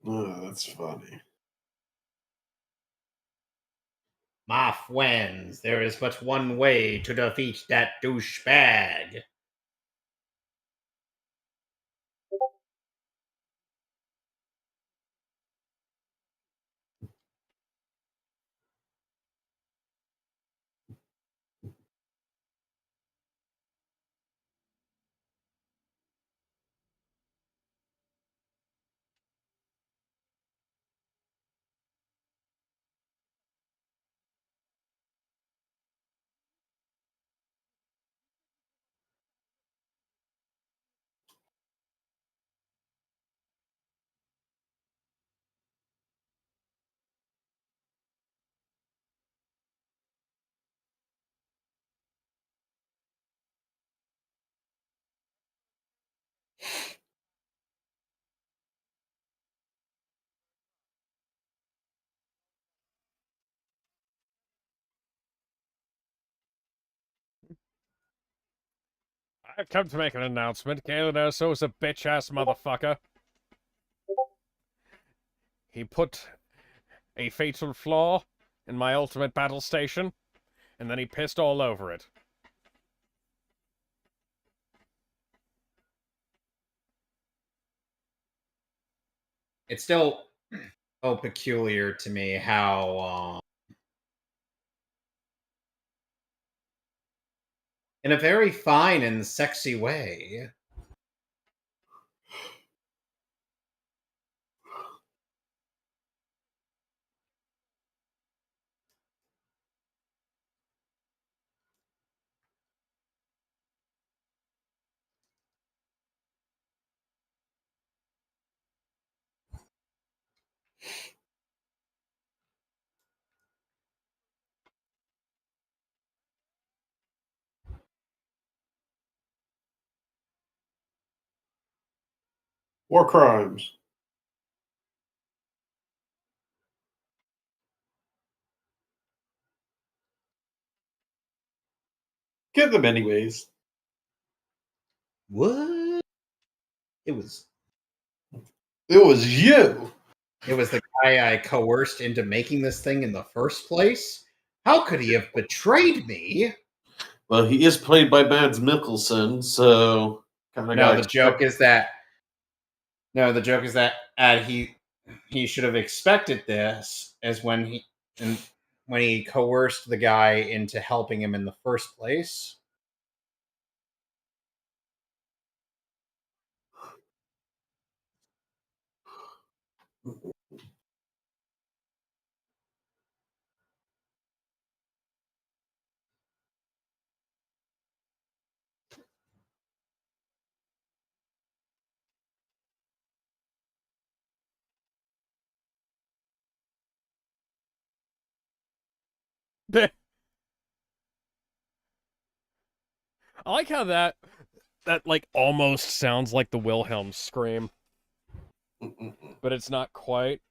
Oh, that's funny. Moff wins. There is but one way to defeat that douchebag. I've come to make an announcement. Galen Erso's a bitch-ass motherfucker. He put a fatal flaw in my ultimate battle station, and then he pissed all over it. It's still so peculiar to me how in a very fine and sexy way, War crimes. Get them anyways. what? It was It was you. the guy I coerced into making this thing in the first place. How could he have betrayed me? Well, he is played by Mads Mikkelsen, so kind of No, the joke is that he should have expected this as when he coerced the guy into helping him in the first place. I like how that like almost sounds like the Wilhelm scream, but it's not quite.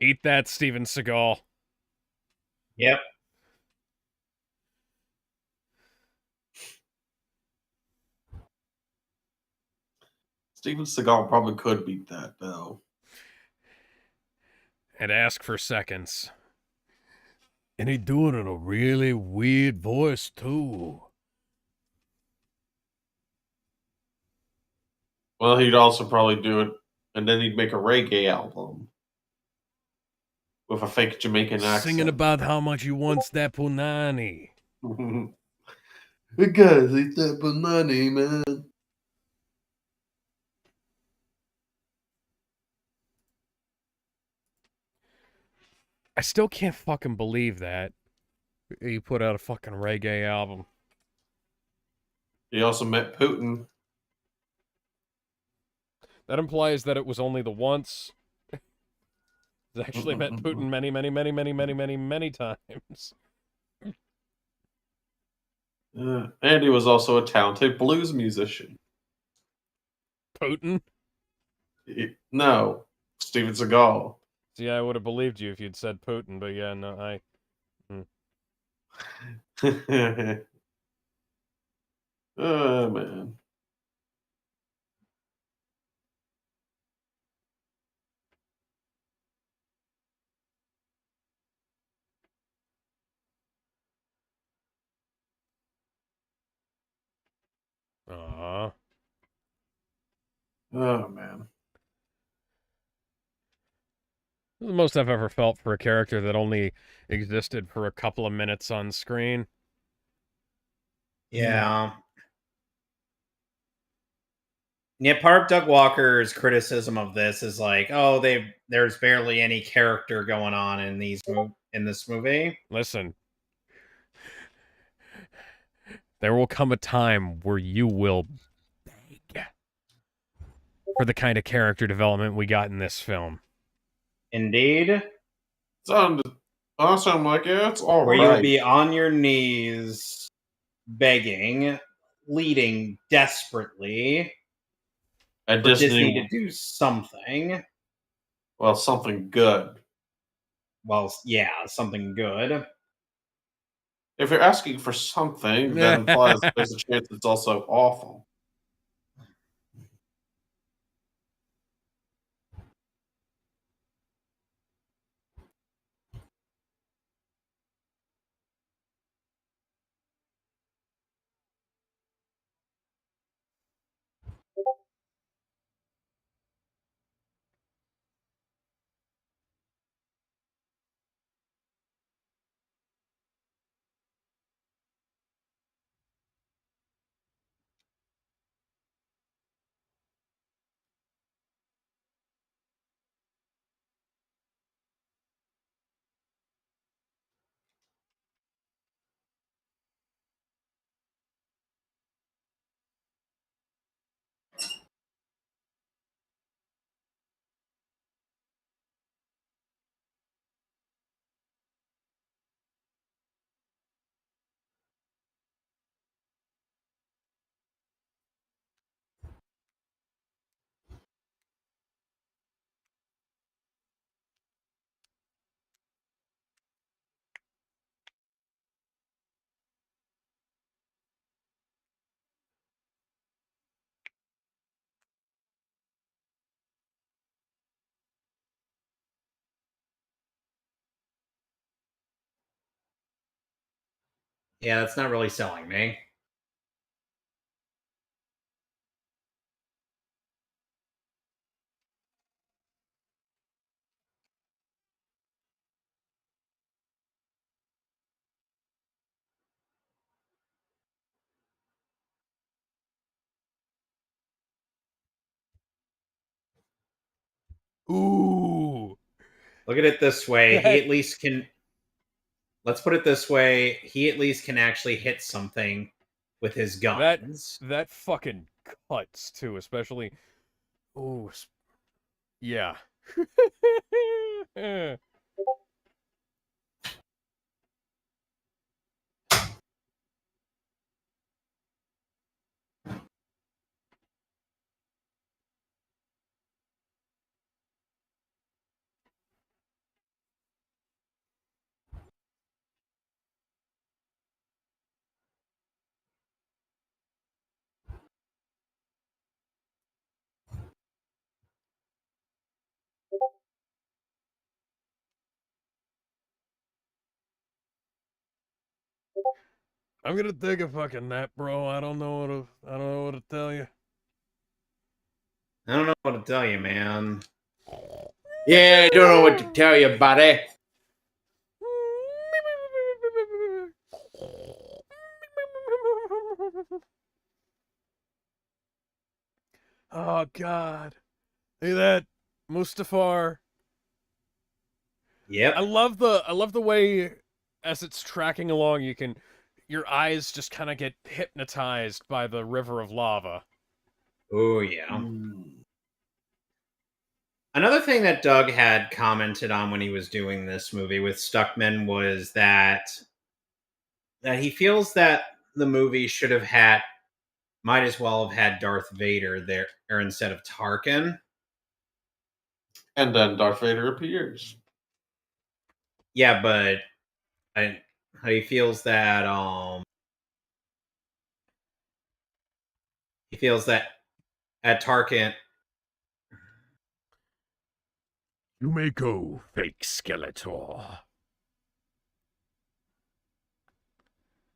Eat that, Steven Seagal. Yep. Steven Seagal probably could beat that though. And ask for seconds. And he do it in a really weird voice, too. Well, he'd also probably do it, and then he'd make a reggae album with a fake Jamaican accent. Singing about how much he wants that punani. Because it's that banana, man. I still can't fucking believe that. He put out a fucking reggae album. He also met Putin. That implies that it was only the once. He's actually met Putin many, many, many, many, many, many, many times. And he was also a talented blues musician. Putin? No, Steven Seagal. See, I would have believed you if you'd said Putin, but yeah, no, I... Oh, man. Aww. Oh, man. The most I've ever felt for a character that only existed for a couple of minutes on screen. Yeah. Yeah, part of Doug Walker's criticism of this is like, oh, there's barely any character going on in this movie. Listen. There will come a time where you will beg for the kind of character development we got in this film. Indeed. Sounded awesome. Like, yeah, it's all Where right. you'll be on your knees, begging, pleading desperately At for Disney Disney, to do something. well, something good. Well, yeah, something good. If you're asking for something, that implies there's a chance it's also awful. Yeah, that's not really selling me. Ooh. Look at it this way. He That- at least can. Let's put it this way. He at least can actually hit something with his guns. That fucking cuts, too, especially... Ooh. Yeah. I'm gonna take a fucking nap, bro. I don't know what to tell you. I don't know what to tell you, man. Yeah, I don't know what to tell you, buddy. Oh God! Look at that, Mustafar. Yep. I love the way as it's tracking along, your eyes just kind of get hypnotized by the river of lava. Oh yeah. Hmm. Another thing that Doug had commented on when he was doing this movie with Stuckman was that he feels that the movie might as well have had Darth Vader there or instead of Tarkin. And then Darth Vader appears. Yeah, but he feels that at Tarkin. You may go, fake Skeletor.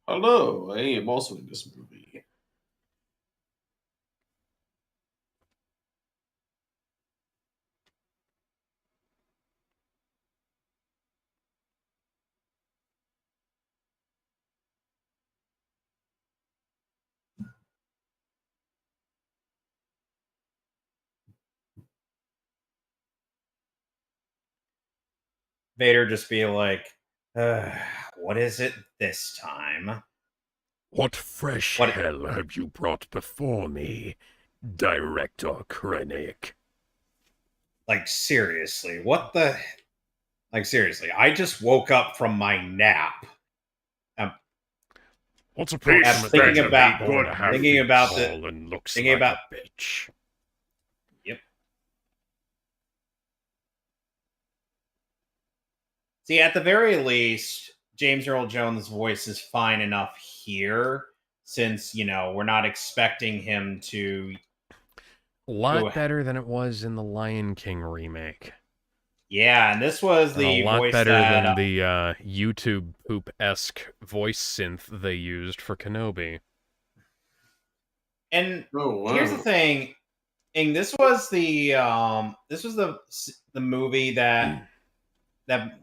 Hello, I am also in this movie. Vader just be like, what is it this time? What fresh What? hell have you brought before me, Director Krennic? Like seriously, what the? Like seriously, I just woke up from my nap. What's I'm approximately thinking about going to have thinking feet about tall and looks thinking like about. a bitch? Yep. See, at the very least, James Earl Jones' voice is fine enough here, since we're not expecting him to A lot go. better than it was in the Lion King remake. Yeah, and this was And a the lot voice better that. than the YouTube poop-esque voice synth they used for Kenobi. And Oh wow. here's the thing, and this was the movie that that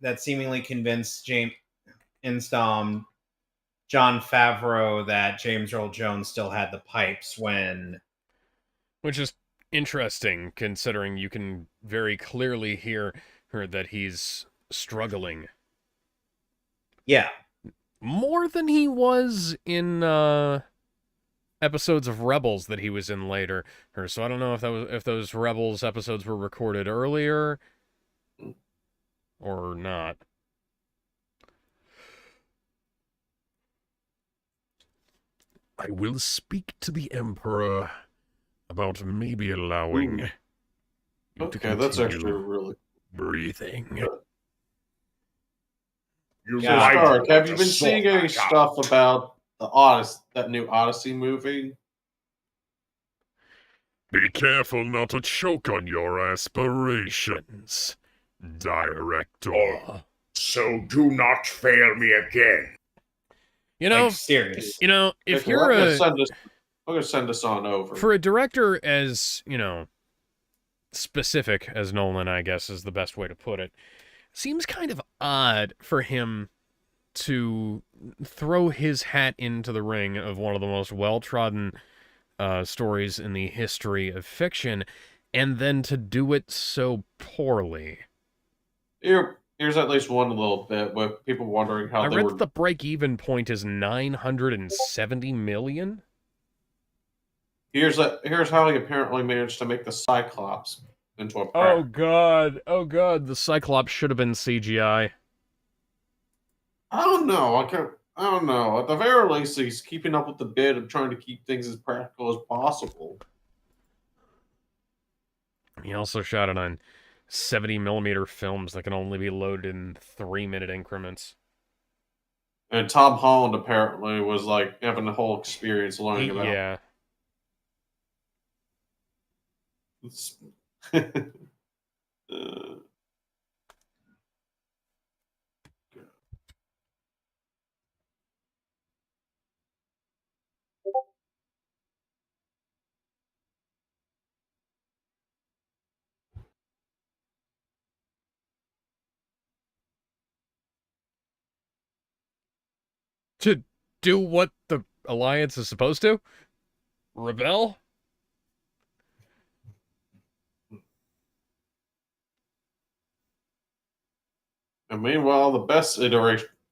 that seemingly convinced John Favreau that James Earl Jones still had the pipes when. Which is interesting, considering you can very clearly hear that he's struggling. Yeah. More than he was in episodes of Rebels that he was in later. So I don't know if those Rebels episodes were recorded earlier or not. I will speak to the Emperor about maybe allowing you to Okay, that's actually continue really breathing. good. You Yeah. lied Stark, about have you the been seeing any sword, stuff about the Odyssey, that new Odyssey movie? Be careful not to choke on your aspirations, Director. So do not fail me again. You know, Like serious. if Okay, you're I'm gonna send this on over. for a director as, specific as Nolan, I guess is the best way to put it, seems kind of odd for him to throw his hat into the ring of one of the most well-trodden stories in the history of fiction, and then to do it so poorly. Here's at least one little bit with people wondering how I they read were. that the break-even point is $970 million. Here's how he apparently managed to make the Cyclops into a Oh prank. god, the Cyclops should have been CGI. I don't know. I don't know. At the very least, he's keeping up with the bid of trying to keep things as practical as possible. He also shot it on 70mm films that can only be loaded in 3-minute increments. And Tom Holland apparently was like having the whole experience learning about. Yeah. Uh, To do what the Alliance is supposed to? Rebel? And meanwhile, the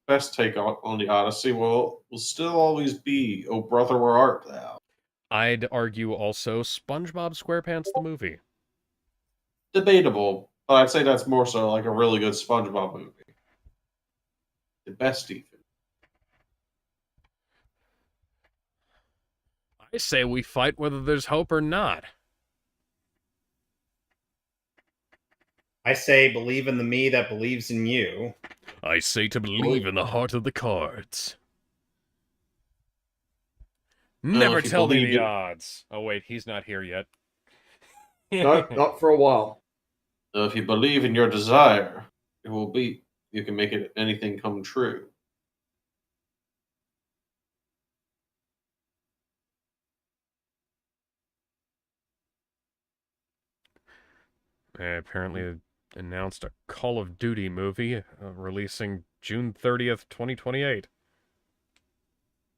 best take on the Odyssey will still always be "Oh Brother, Where Art Thou?" I'd argue also SpongeBob SquarePants the movie. Debatable, but I'd say that's more so like a really good SpongeBob movie. The best, even. I say we fight whether there's hope or not. I say believe in the me that believes in you. I say to believe in the heart of the cards. Never if you tell me believe the it- odds. Oh wait, he's not here yet. No, not for a while. If you believe in your desire, it will be. You can make it anything come true. Apparently announced a Call of Duty movie releasing June 30th, 2028.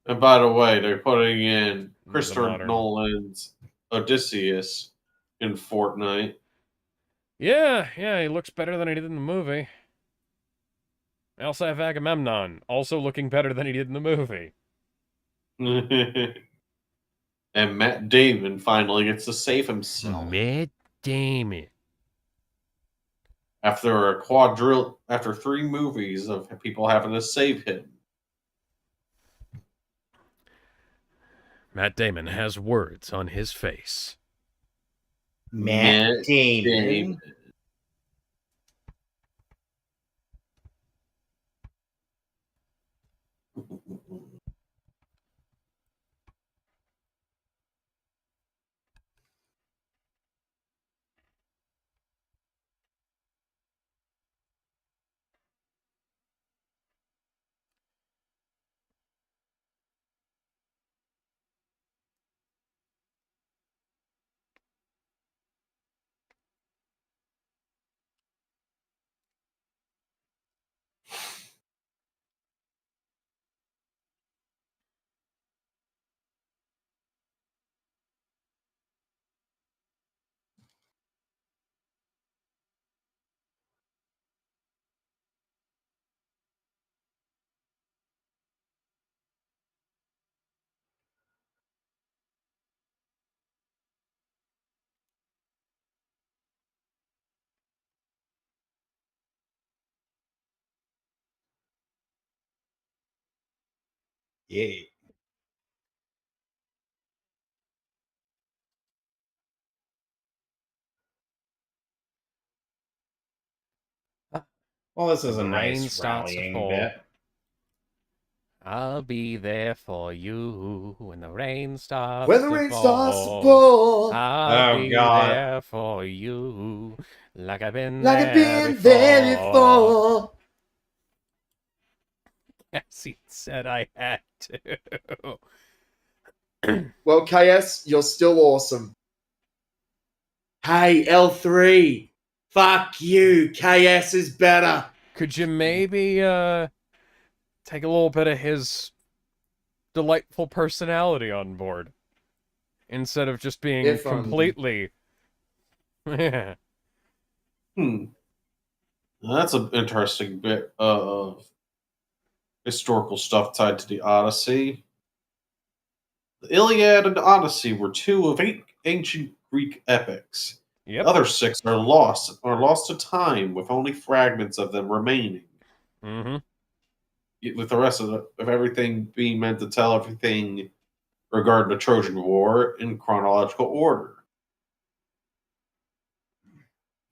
And by the way, they're putting in The Christopher modern. Nolan's Odysseus in Fortnite. Yeah, he looks better than he did in the movie. I also have Agamemnon, also looking better than he did in the movie. And Matt Damon finally gets to save himself Matt Damon. after after 3 movies of people having to save him. Matt Damon has words on his face. Matt Damon. Yeah. Well, this is a The rain nice starts to rallying fall. bit. I'll be there for you when the rain starts When the to rain fall. starts to fall, I'll Oh, be God. there for you like I've been like there I've been before. there before. Yes, he said I had to. Well, KS, you're still awesome. Hey, L3. Fuck you. KS is better. Could you maybe take a little bit of his delightful personality on board instead of just being If only. completely Now, that's an interesting bit of historical stuff tied to the Odyssey. The Iliad and Odyssey were 2 of 8 ancient Greek epics. Yep. The other 6 are lost to time, with only fragments of them remaining. Mm-hmm. With the rest of everything being meant to tell everything regarding the Trojan War in chronological order.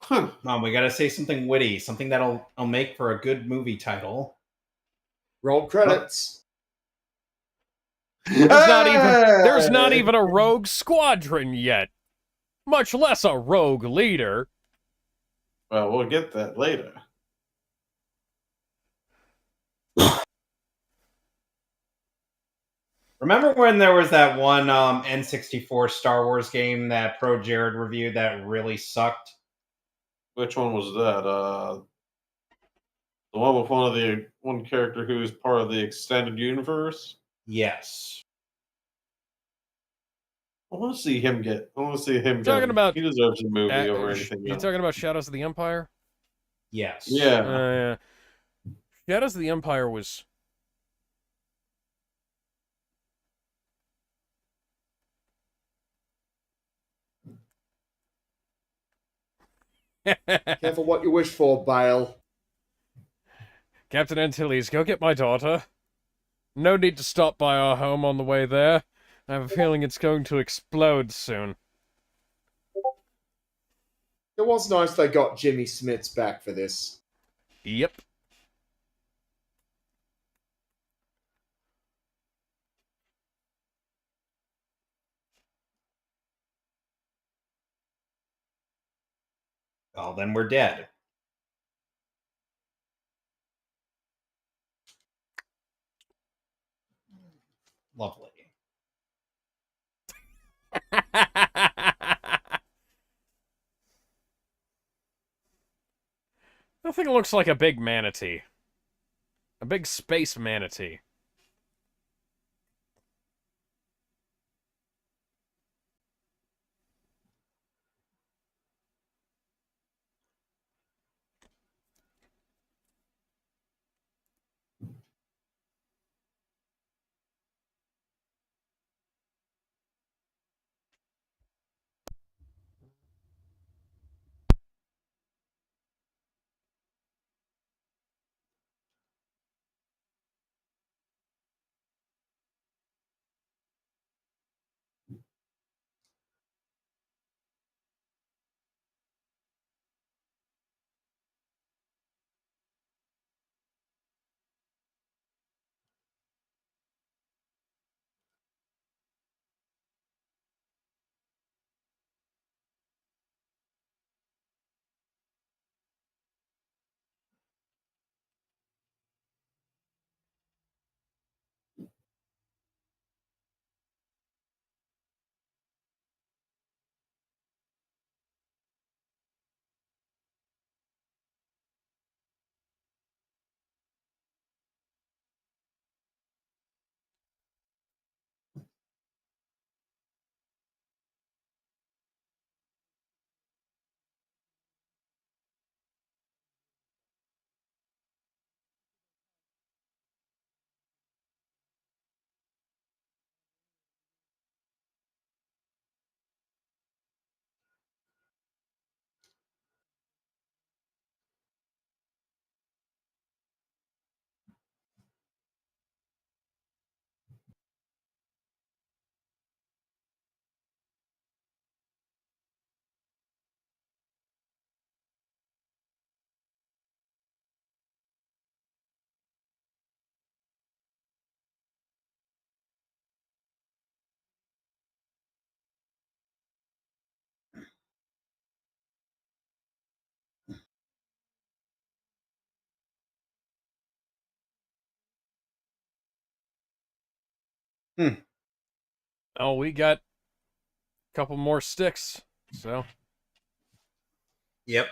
Huh. Mom, we gotta say something witty, something that'll make for a good movie title. Roll credits. There's not even a rogue squadron yet, much less a rogue leader. Well, we'll get that later. Remember when there was that one N64 Star Wars game that Pro Jared reviewed that really sucked? Which one was that? The one with one character who is part of the extended universe. Yes. I want to see him get. I want to see him Talking get. about He deserves a movie over anything you else. talking about Shadows of the Empire? Yes. Yeah. Yeah. Shadows of the Empire was. Careful what you wish for, Bale. Captain Antilles, go get my daughter. No need to stop by our home on the way there. I have a feeling it's going to explode soon. It was nice they got Jimmy Smits back for this. Yep. Well, then we're dead. Lovely. That thing looks like a big manatee. A big space manatee. Oh, we got a couple more sticks, so. Yep.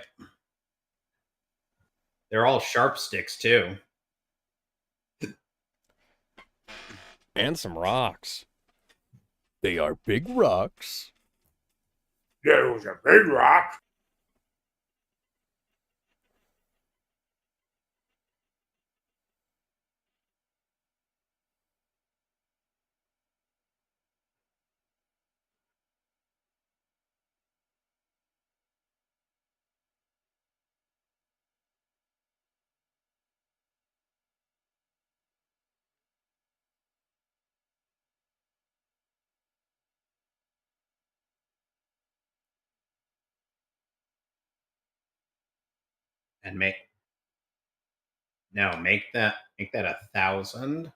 They're all sharp sticks, too. And some rocks. They are big rocks. There was a big rock. And make that 1,000.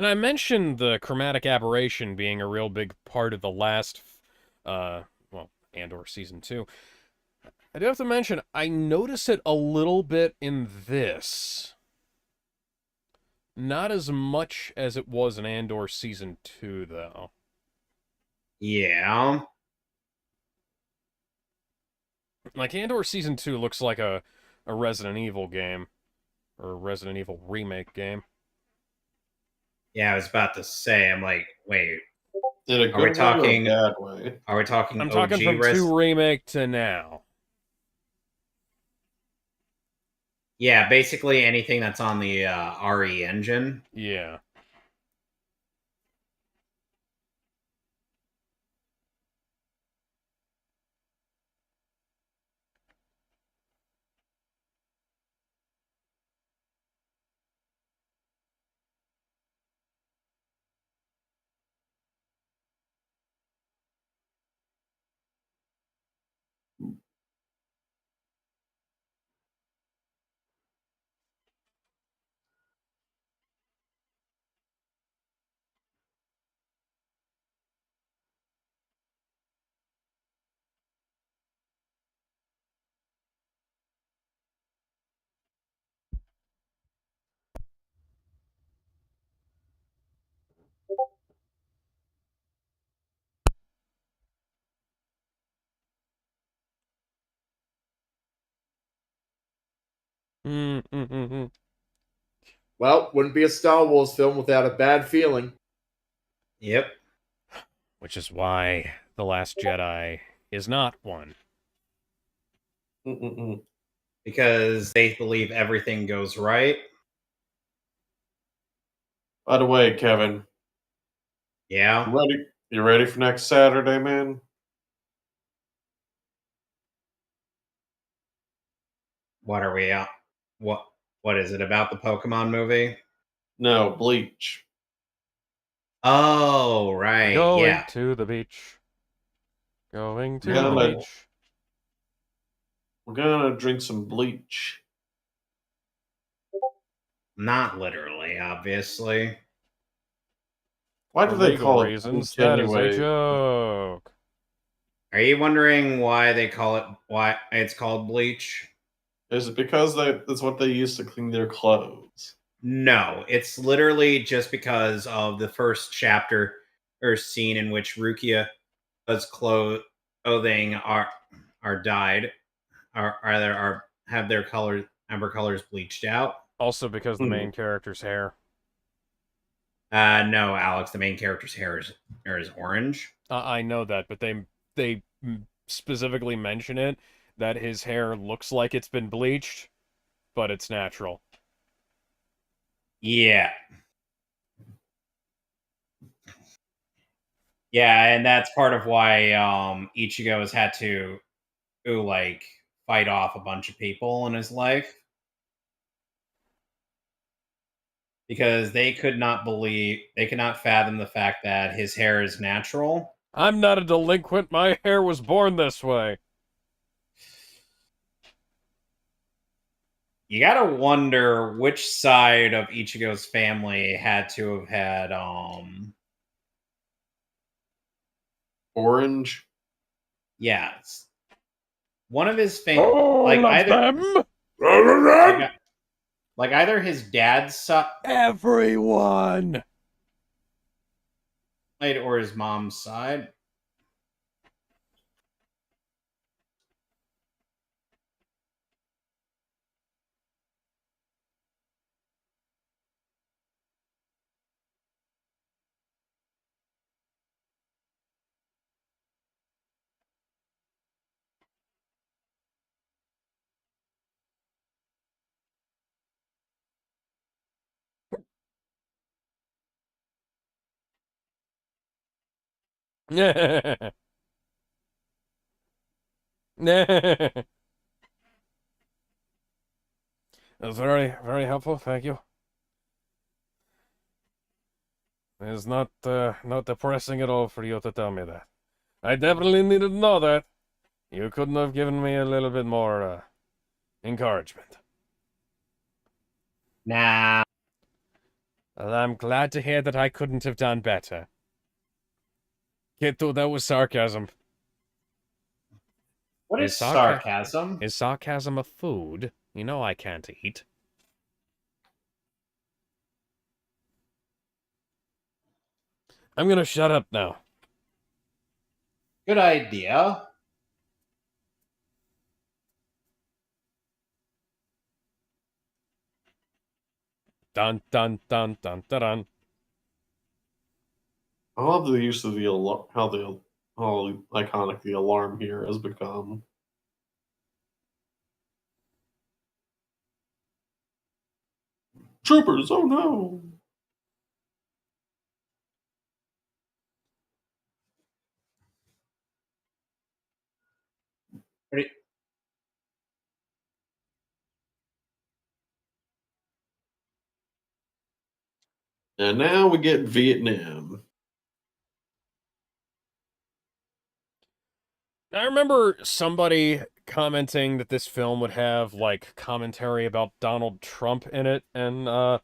And I mentioned the chromatic aberration being a real big part of the last, well, Andor Season 2. I do have to mention, I notice it a little bit in this. Not as much as it was in Andor Season 2, though. Yeah. Like, Andor Season 2 looks like a Resident Evil game. Or a Resident Evil remake game. Yeah, I was about to say, I'm like, wait, In a Are we good way or talking- a bad way? are we talking I'm OG talking from 2 remake to now. Yeah, basically anything that's on the RE engine. Yeah. Mm-hmm. Well, wouldn't be a Star Wars film without a bad feeling. Yep. Which is why The Last Jedi is not one. Mm-mm-mm. Because they believe everything goes right. By the way, Kevin, Yeah. you ready? You ready for next Saturday, man? What are we out? What is it about the Pokemon movie? No, Bleach. Oh, right. Going Yeah. to the beach. Going to No. the beach. We're gonna drink some bleach. Not literally, obviously. Why For do they legal call it reasons, bleach that is a anyway? joke. Are you wondering why why it's called bleach? Is it because that's what they use to clean their clothes? No, it's literally just because of the first chapter or scene in which Rukia's clothing are dyed, are have their colors amber colors bleached out. Also because the Hmm. main character's hair. No, Alex, the main character's hair is orange. I know that, but they specifically mention it, that his hair looks like it's been bleached, but it's natural. Yeah. Yeah, and that's part of why Ichigo has had to like fight off a bunch of people in his life. Because they could not fathom the fact that his hair is natural. I'm not a delinquent, my hair was born this way. You gotta wonder which side of Ichigo's family had to have had Orange. yes. One of his family All like of either them! like either his dad's side Everyone! or his mom's side. That's very, very helpful, thank you. It's not depressing at all for you to tell me that. I definitely needed to know that. You couldn't have given me a little bit more, encouragement. Nah. Well, I'm glad to hear that I couldn't have done better. Kid thought that was sarcasm. What is sarca- sarcasm? Is sarcasm a food? You know I can't eat. I'm gonna shut up now. Good idea. Dun dun dun dun dun dun. I love the use of the how iconic the alarm here has become. Troopers! Oh no! Pretty- And now we get Vietnam. I remember somebody commenting that this film would have, like, commentary about Donald Trump in it, and, I'm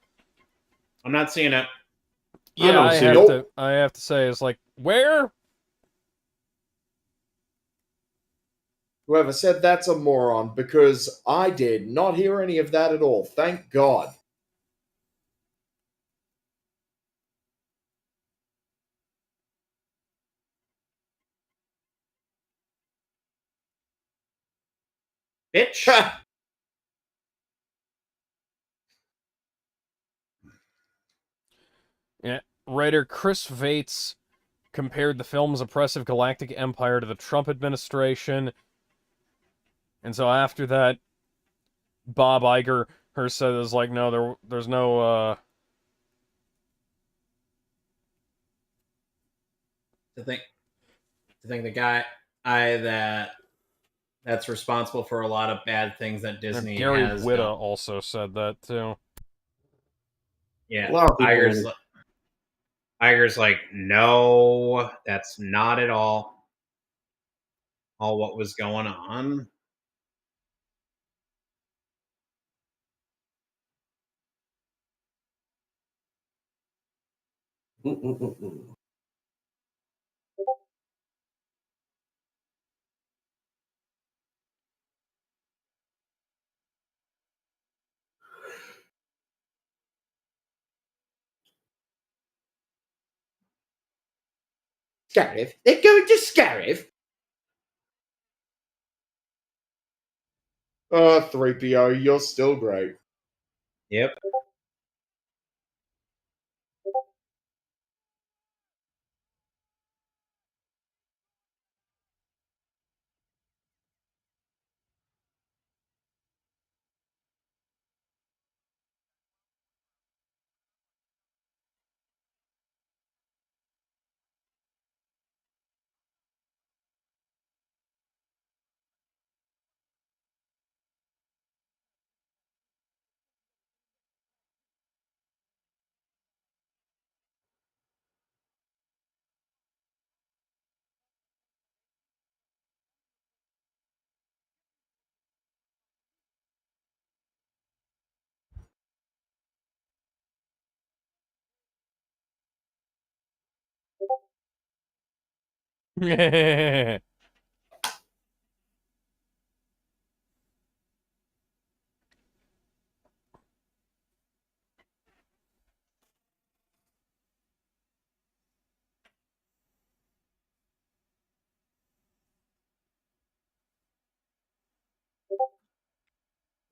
not seeing it. yeah, don't see it. I have to say, it's like, where? Whoever said that's a moron, because I did not hear any of that at all. Thank God. Bitch. Yeah, writer Chris Vates compared the film's oppressive galactic empire to the Trump administration, and so after that, Bob Iger said is like, no, there's no, to think the guy that's responsible for a lot of bad things that Disney Gary has Whitta done. also said that too. Yeah, A lot of people. Iger's like, no, that's not at all what was going on. Scarif? They're going to Scarif? 3PO, you're still great. Yep.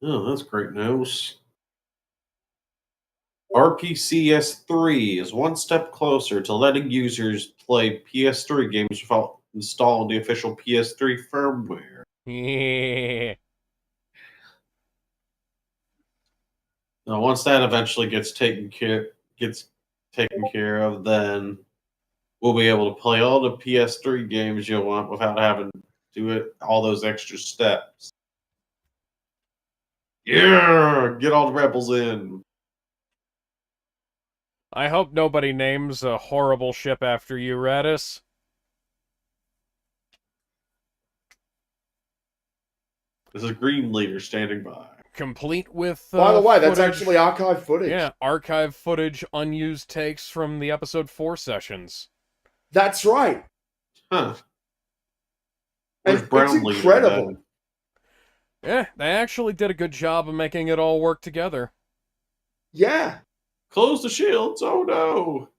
Oh, that's great news. RPCS3 is one step closer to letting users play PS3 games without installing the official PS3 firmware. Yeah. Now, once that eventually gets taken care of, then we'll be able to play all the PS3 games you want without having to do it all those extra steps. Yeah, get all the rebels in. I hope nobody names a horrible ship after you, Radis. This is Green Leader standing by. complete with. By the way, that's footage- actually archive footage. Yeah, archive footage, unused takes from the episode 4 sessions. That's right. Huh. And Where's it's Brownlee incredible. then? Yeah, they actually did a good job of making it all work together. Yeah. Close the shields. Oh no.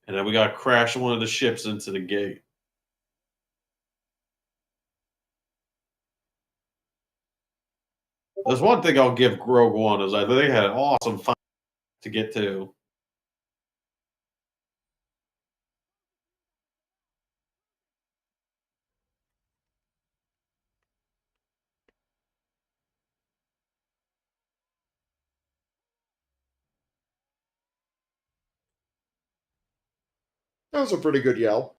And then we got to crash one of the ships into the gate. There's one thing I'll give Rogue One is I think they had an awesome fight to get to. That was a pretty good yell.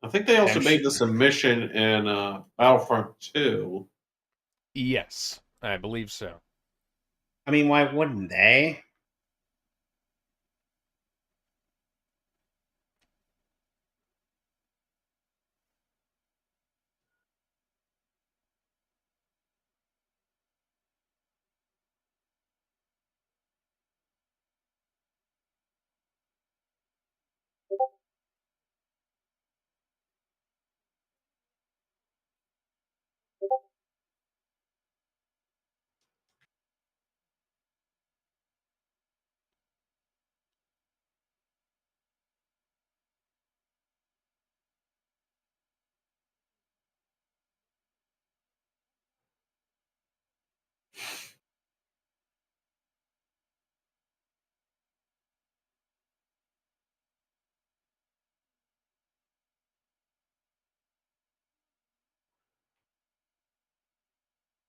I think they also I'm made sh- this a mission in Battlefront 2. Yes, I believe so. I mean, why wouldn't they?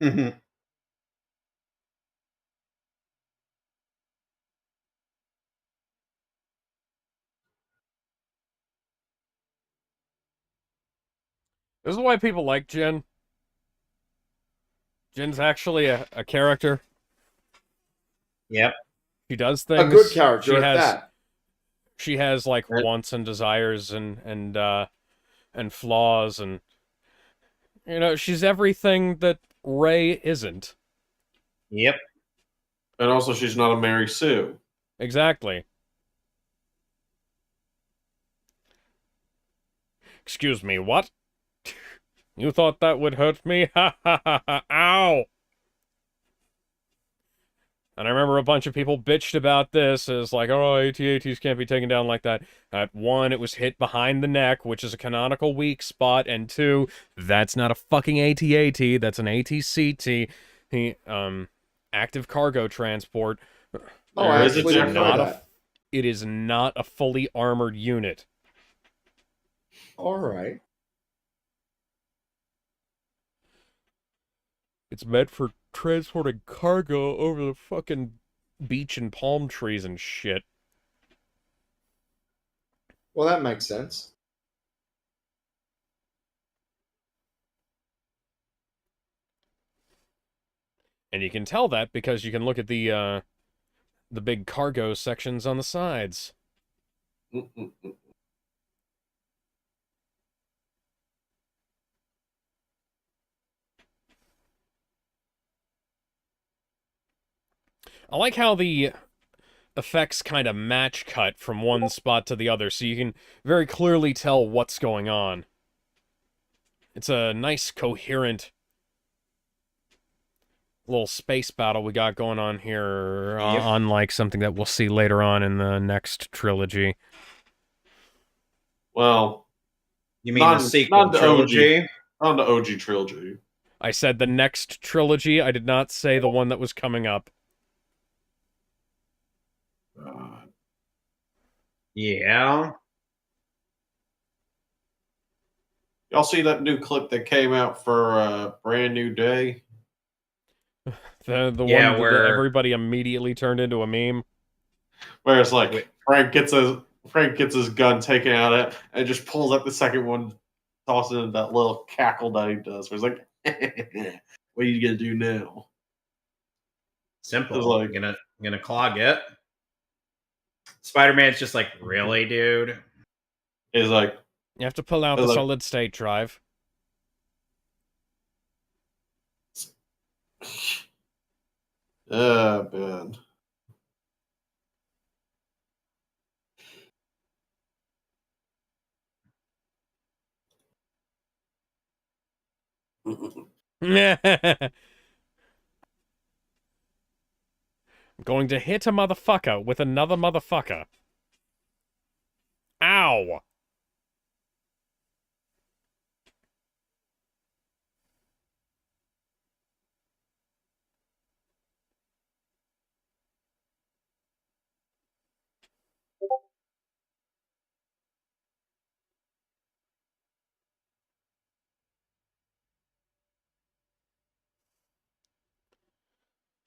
Mhm. This is why people like Jin. Jin's actually a character. Yep. She does A things. good character She at has, that. She has like Right. wants and desires and flaws, and she's everything that Rey isn't. Yep. And also, she's not a Mary Sue. Exactly. Excuse me, what? You thought that would hurt me? Ha ha ha ha! Ow! And I remember a bunch of people bitched about this as like, oh, AT-ATs can't be taken down like that. At 1, it was hit behind the neck, which is a canonical weak spot, and 2, that's not a fucking AT-AT, that's an AT-CT. Active cargo transport. Oh, I There is a actually didn't know difference. that. It is not a fully armored unit. All right. It's meant for transporting cargo over the fucking beach and palm trees and shit. Well, that makes sense. And you can tell that because you can look at the big cargo sections on the sides. Mm-mm-mm. I like how the effects kind of match cut from one spot to the other, so you can very clearly tell what's going on. It's a nice, coherent little space battle we got going on here, Yep. unlike something that we'll see later on in the next trilogy. Well, You mean the sequel not the trilogy? OG, not the OG trilogy. I said the next trilogy, I did not say the one that was coming up. Yeah. Y'all see that new clip that came out for Brand New Day? The Yeah, one that where- everybody immediately turned into a meme. Where it's like Wait. Frank gets his gun taken out of it and just pulls up the second one, tosses it in that little cackle that he does. Where he's like, "What are you gonna do now?" Simple. It's like- gonna clog it. Spider-Man's just like, really, dude? He's like, You have to pull out the Like- solid state drive. man. I'm going to hit a motherfucker with another motherfucker. Ow!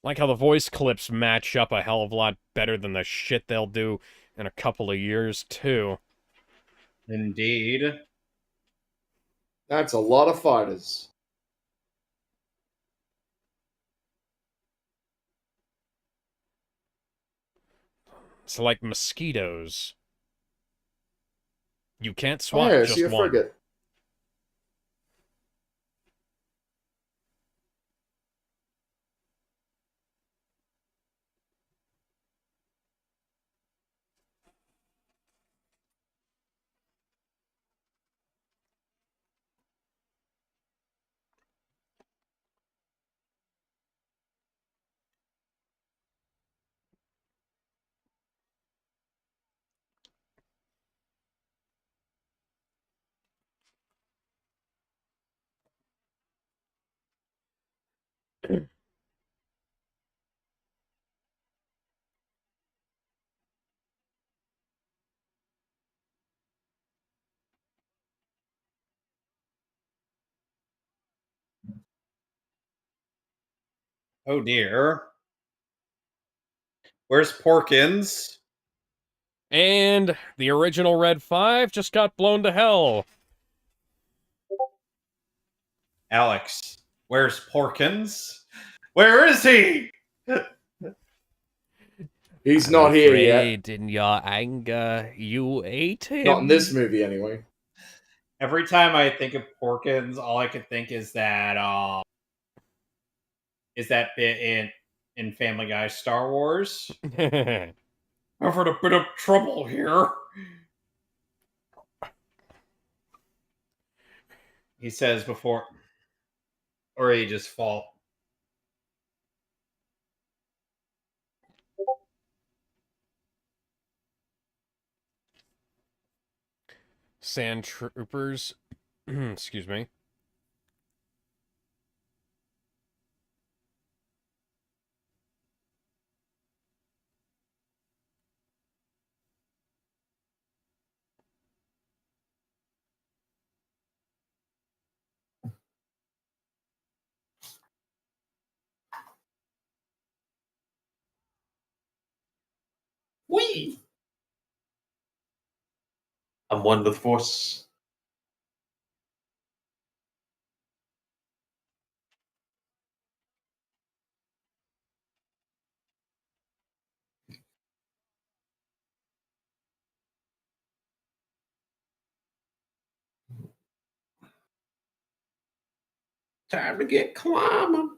Like how the voice clips match up a hell of a lot better than the shit they'll do in a couple of years, too. Indeed. That's a lot of fighters. It's like mosquitoes. You can't Oh, swat yeah, I just see a one. frigate. Oh dear. Where's Porkins? And the original Red 5 just got blown to hell. Alex, where's Porkins? Where is he? He's not here yet. Afraid in your anger, you ate him. Not in this movie, anyway. Every time I think of Porkins, all I can think is that bit in Family Guy Star Wars. I've had a bit of trouble here. He says before, or he just fall. Sand troopers. Excuse me. Whee! I'm one with the Force. Time to get climbing.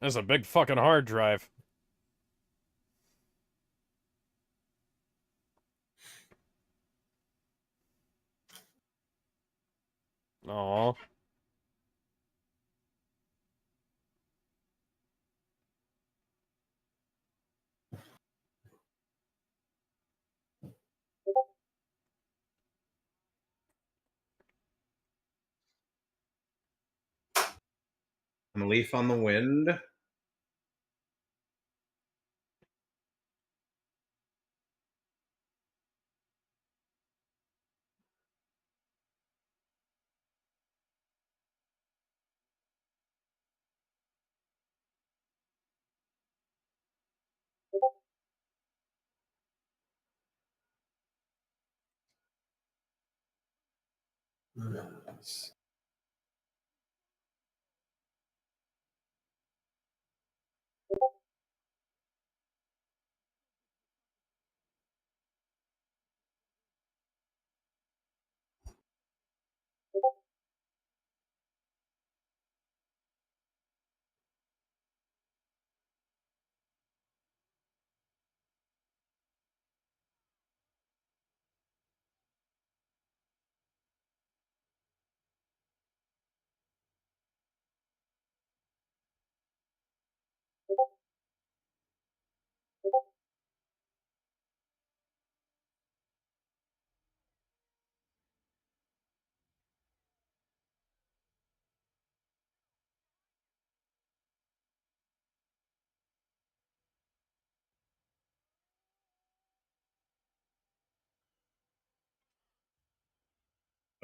That's a big fucking hard drive. Aw. A leaf on the wind. Yes.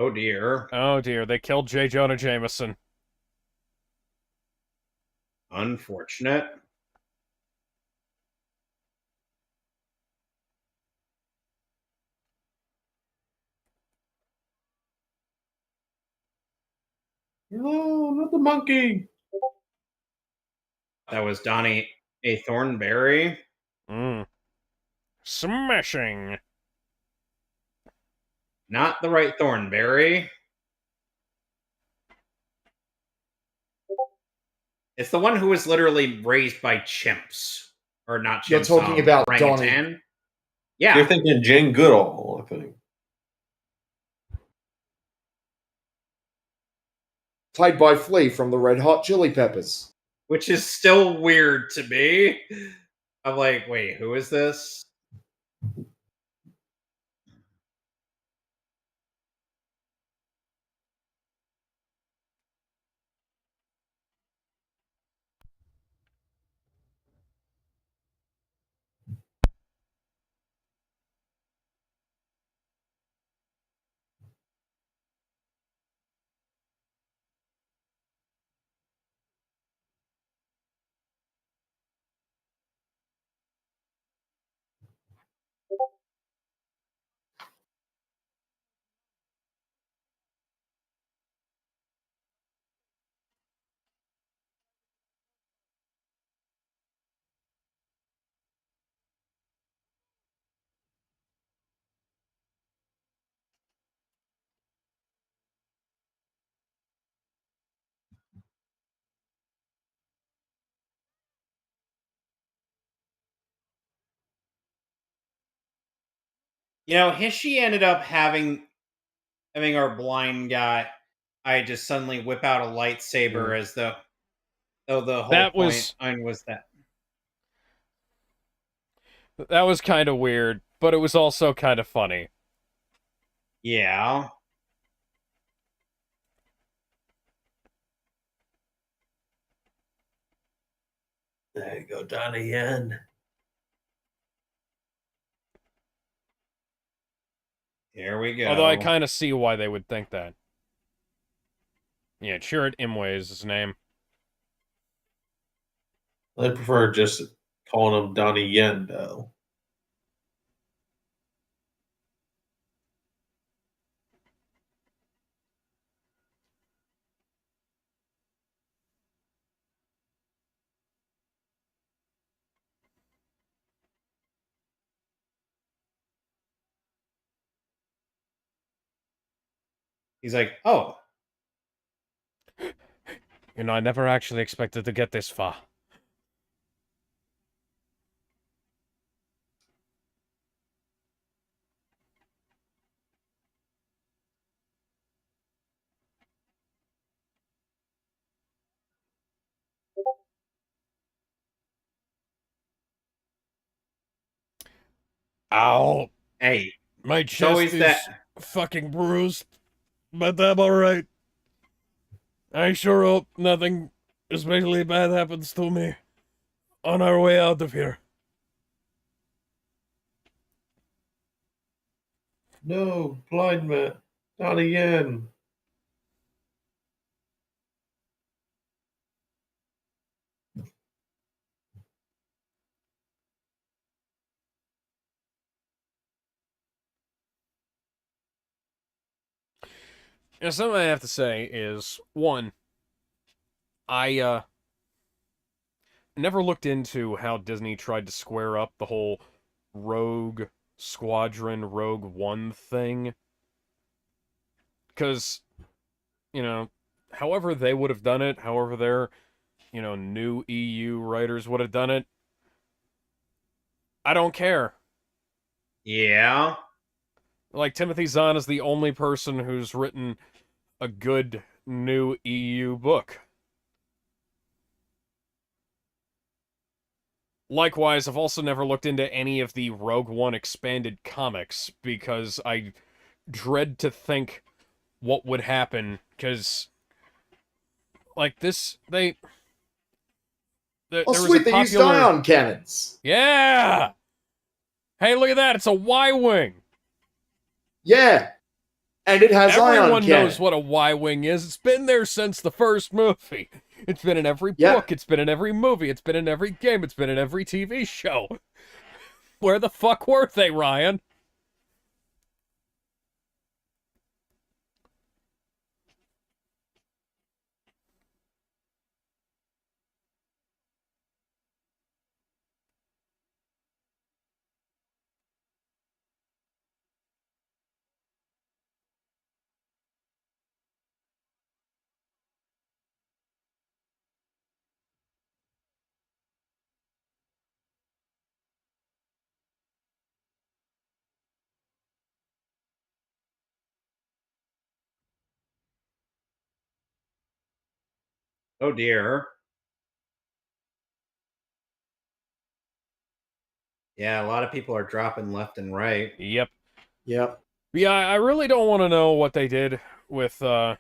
Oh dear. Oh dear, they killed J. Jonah Jameson. Unfortunate. No, not the monkey. That was Donnie A. Thornberry. Mm. Smashing. Not the right Thornberry. It's the one who was literally raised by chimps. Or not chimps. You're talking about orangutan. Donnie. Yeah. You're thinking Jane Goodall, I think. Played by Flea from the Red Hot Chili Peppers. Which is still weird to me. I'm like, wait, who is this? You know, Hishi ended up having our blind guy. I just suddenly whip out a lightsaber as though the whole That point was was that. kind of weird, but it was also kind of funny. Yeah. There you go, Donnie Yen. Here we go. Although I kind of see why they would think that. Yeah, Chirrut Imwe is his name. I prefer just calling him Donnie Yen, though. He's like, oh, You know, I never actually expected to get this far. Ow! hey, My it's chest always is that. fucking bruised, but I'm alright. I sure hope nothing especially bad happens to me on our way out of here. No, blind man. Donnie Yen. something I have to say is, one, I never looked into how Disney tried to square up the whole Rogue Squadron, Rogue One thing. Because, however they would have done it, however their, new EU writers would have done it, I don't care. Yeah. Like, Timothy Zahn is the only person who's written a good new EU book. Likewise, I've also never looked into any of the Rogue One expanded comics because I dread to think what would happen. Because, like, there Oh, was a sweet, they used popular... ion cannons. Yeah! Hey, look at that! It's a Y-Wing! Yeah. And it has ion Everyone cannon. knows what a Y-Wing is. It's been there since the first movie. It's been in every Yeah. book. It's been in every movie. It's been in every game. It's been in every TV show. Where the fuck were they, Ryan? Oh dear. Yeah, a lot of people are dropping left and right. Yep. Yep. Yeah, I really don't want to know what they did with some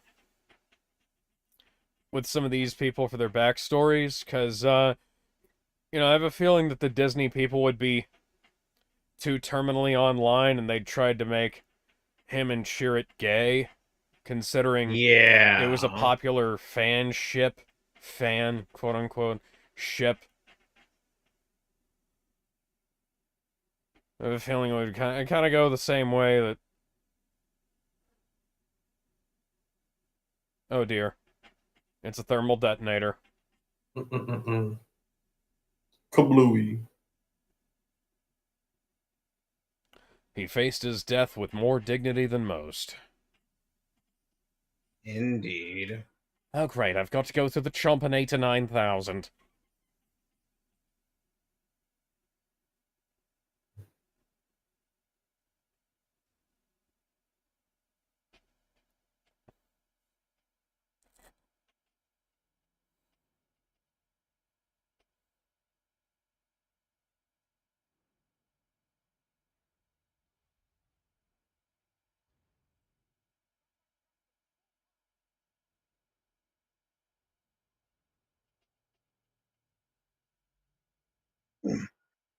of these people for their backstories, because, I have a feeling that the Disney people would be too terminally online and they'd tried to make him and Chirrut gay, considering Yeah. it was a popular fan, quote-unquote, ship. I have a feeling it would kind of go the same way that... Oh dear. It's a thermal detonator. Kablooey. He faced his death with more dignity than most. Indeed. Oh great, I've got to go through the Chompinator 9000.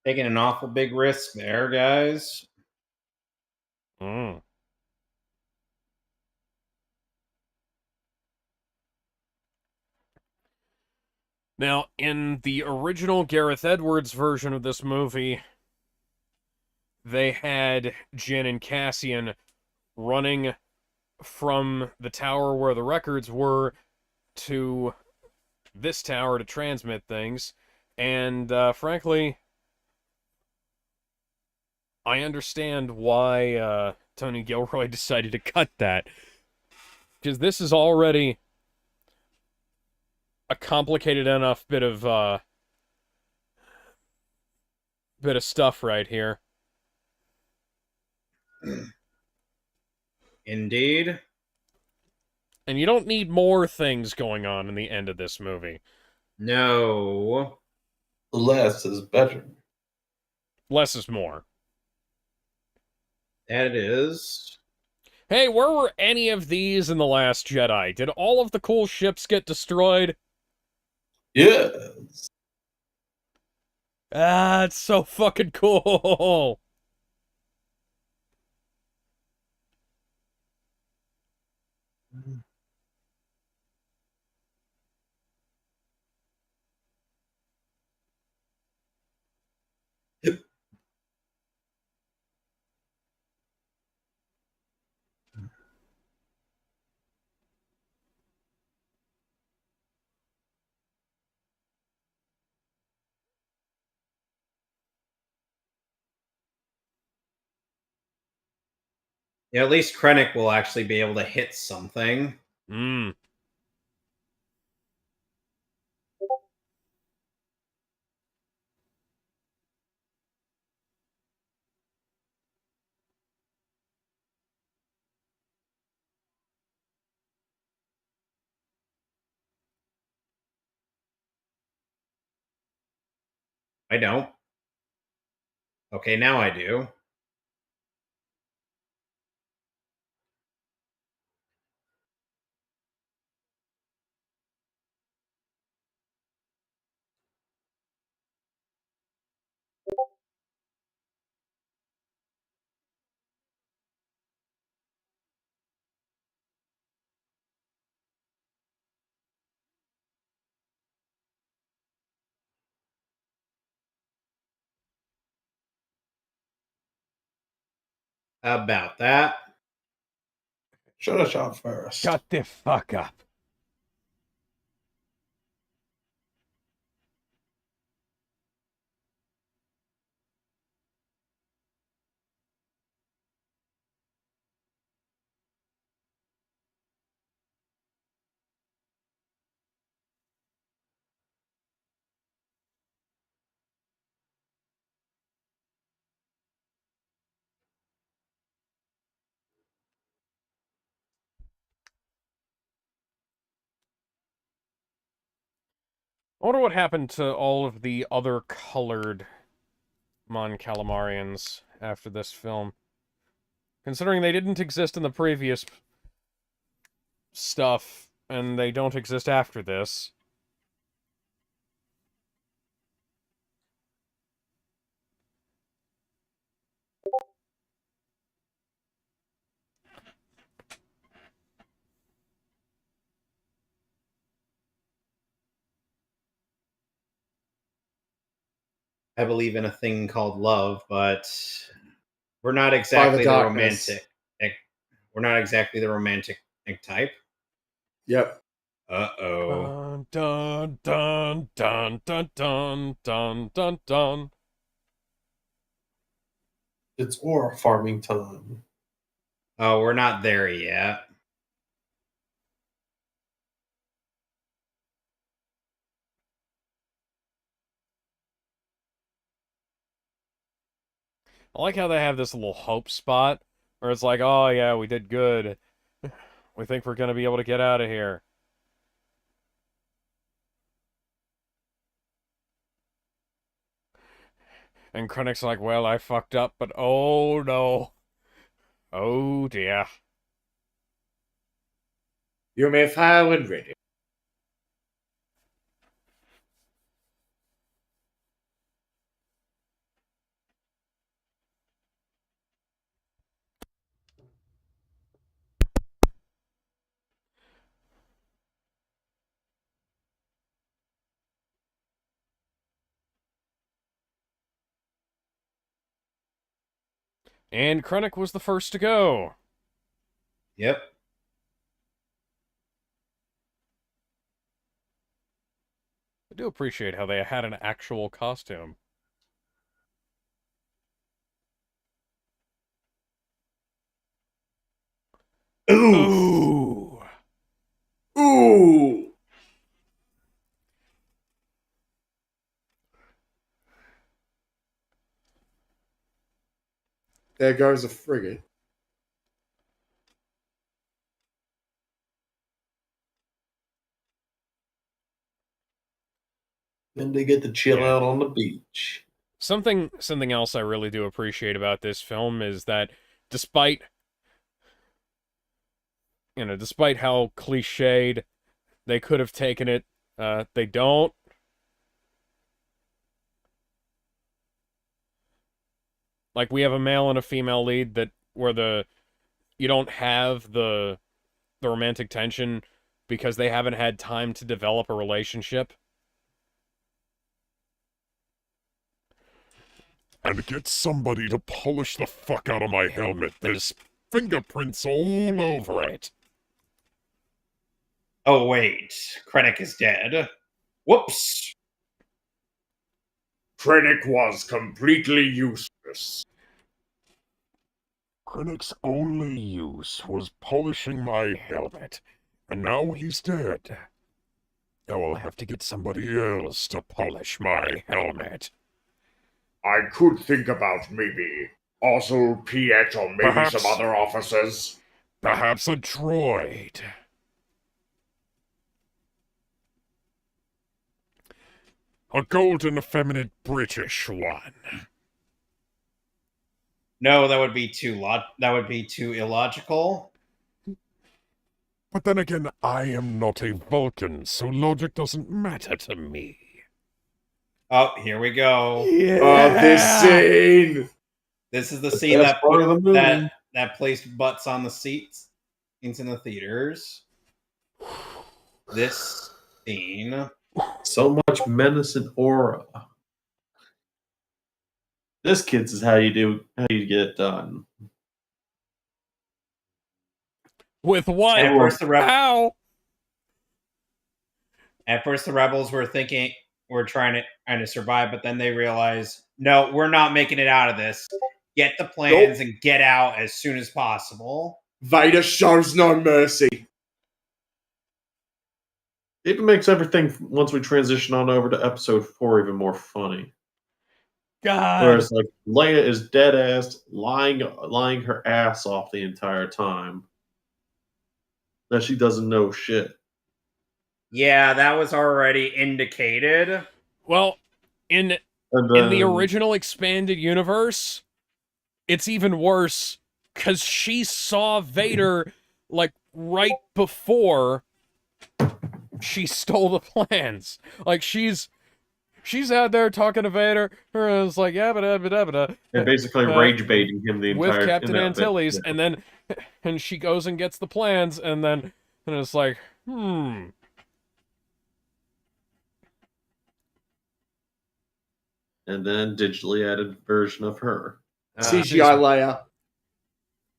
Taking an awful big risk there, guys. Mm. Now, in the original Gareth Edwards version of this movie, they had Jin and Cassian running from the tower where the records were to this tower to transmit things, and frankly, I understand why Tony Gilroy decided to cut that, because this is already a complicated enough bit of stuff right here. Indeed. And you don't need more things going on in the end of this movie. No. Less is better. Less is more. That it is. Hey, where were any of these in The Last Jedi? Did all of the cool ships get destroyed? Yes. Ah, it's so fucking cool. Yeah, at least Krennic will actually be able to hit something. Hmm. I don't. Okay, now I do. About that. Should have shot first. Shut the fuck up. I wonder what happened to all of the other colored Mon Calamarians after this film. Considering they didn't exist in the previous stuff, and they don't exist after this. I believe in a thing called love, but we're not By exactly the the darkness. romantic. We're not exactly the romantic type. Yep. Uh-oh. Dun dun dun dun dun dun dun dun. It's ore farming time. Oh, we're not there yet. I like how they have this little hope spot where it's like, oh yeah, we did good. We think we're gonna be able to get out of here. And Krennic's like, well, I fucked up, but oh no. Oh dear. You may fire when ready. And Krennic was the first to go. Yep. I do appreciate how they had an actual costume. Ooh. Ooh! There goes a frigate. Then they get to chill Yeah. out on the beach. Something else I really do appreciate about this film is that despite despite how cliched they could have taken it, they don't. Like we have a male and a female lead that where you don't have the romantic tension because they haven't had time to develop a relationship. And get somebody to polish the fuck out of my helmet. There's fingerprints all over it. Oh, wait. Krennic is dead. Whoops. Krennic was completely useless. Krennic's only use was polishing my helmet, and now he's dead. I will have to get somebody else to polish my helmet. I could think about maybe also Piet or maybe Perhaps- some other officers. Perhaps a droid. A golden effeminate British one. No, that would be too illogical. But then again, I am not a Vulcan, so logic doesn't matter to me. Oh, here we go. Oh, this scene! This is the The scene best that part of the movie. that placed butts on the seats in the theaters. This scene. So much menace and aura. This, kids, is how you get it done. With what? At first, the How? rebels were thinking we're trying to survive, but then they realize, no, we're not making it out of this. Get the plans and get out as soon as possible. Vader shows no mercy. It even makes everything, once we transition on over to episode 4, even more funny. God. Whereas, like, Leia is dead ass, lying her ass off the entire time. That she doesn't know shit. Yeah, that was already indicated. Well, in the original expanded universe, it's even worse because she saw Vader like right before she stole the plans. Like she's out there talking to Vader. Her is like yabba. And basically rage baiting him the entire with Captain in that bit. Antilles, Yeah. and she goes and gets the plans, and it's like, And then digitally added version of her. CGI Leia.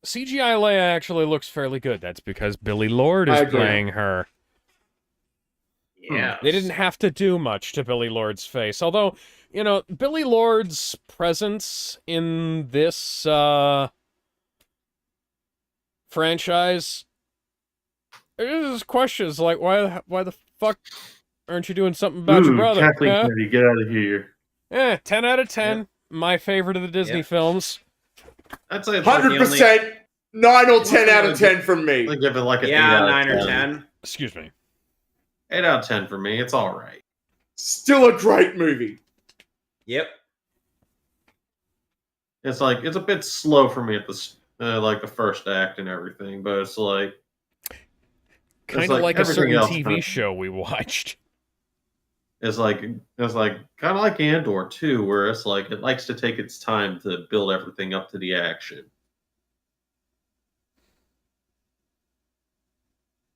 CGI Leia actually looks fairly good. That's because Billy Lord I is agree. playing her. Yeah. They didn't have to do much to Billy Lord's face. Although, Billy Lord's presence in this franchise, there's questions like, why the fuck aren't you doing something about your brother? Kathleen Yeah? Kennedy, get out of here. 10 out of 10. Yeah. My favorite of the Disney films. I'd say it's like the 100%. 9 or 10 out of 10 from me. only, I'd give it like an 8 Yeah, out 9 of or 10. 10. Excuse me. 8 out of 10 for me. It's all right. Still a great movie. Yep. It's like it's a bit slow for me at the first act and everything, but it's like Kind of like like a everything certain else TV kinda- show we watched. it's like kind of like Andor too, where it's like it likes to take its time to build everything up to the action.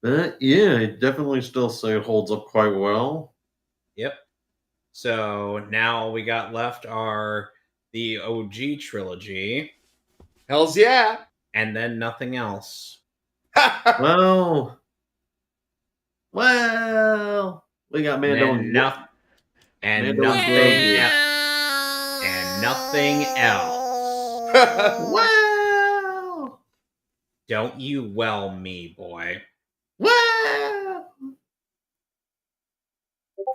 But yeah, I definitely still say it holds up quite well. Yep. So now all we got left are the OG trilogy, Hells yeah. and then nothing else. Well, we got Mando And then and Mando nothing Grogu. and nothing else. Wow! Don't you well me, boy. Wow!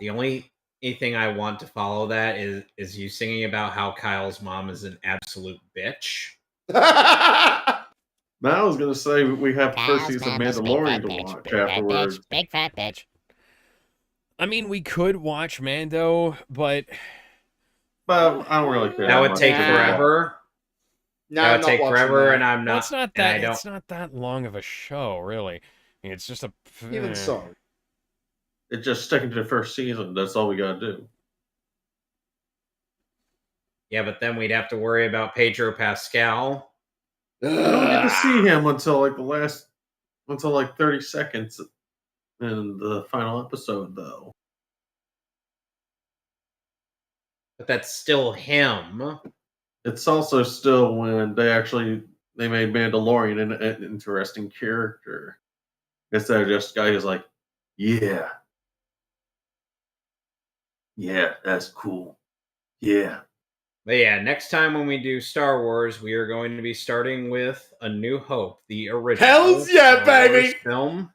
The only thing I want to follow that is you singing about how Kyle's mom is an absolute bitch. Now I was gonna say we have the first season of Mandalorian to watch afterwards. Big fat bitch. I mean, we could watch Mando, but But I don't really care. That would much take about it. forever. No, That I'm would not take watching forever, that. and I'm well, not. it's not and I that don't. it's not that long of a show, really. I mean, it's just a Even so. It's just sticking to the first season. That's all we gotta do. Yeah, but then we'd have to worry about Pedro Pascal. We don't get to see him until like 30 seconds in the final episode, though. But that's still him. It's also still when they made Mandalorian an interesting character. Instead of just a guy who's like, yeah, that's cool. Yeah, But yeah, next time when we do Star Wars, we are going to be starting with A New Hope, the original Hells yeah, Star Wars baby! film.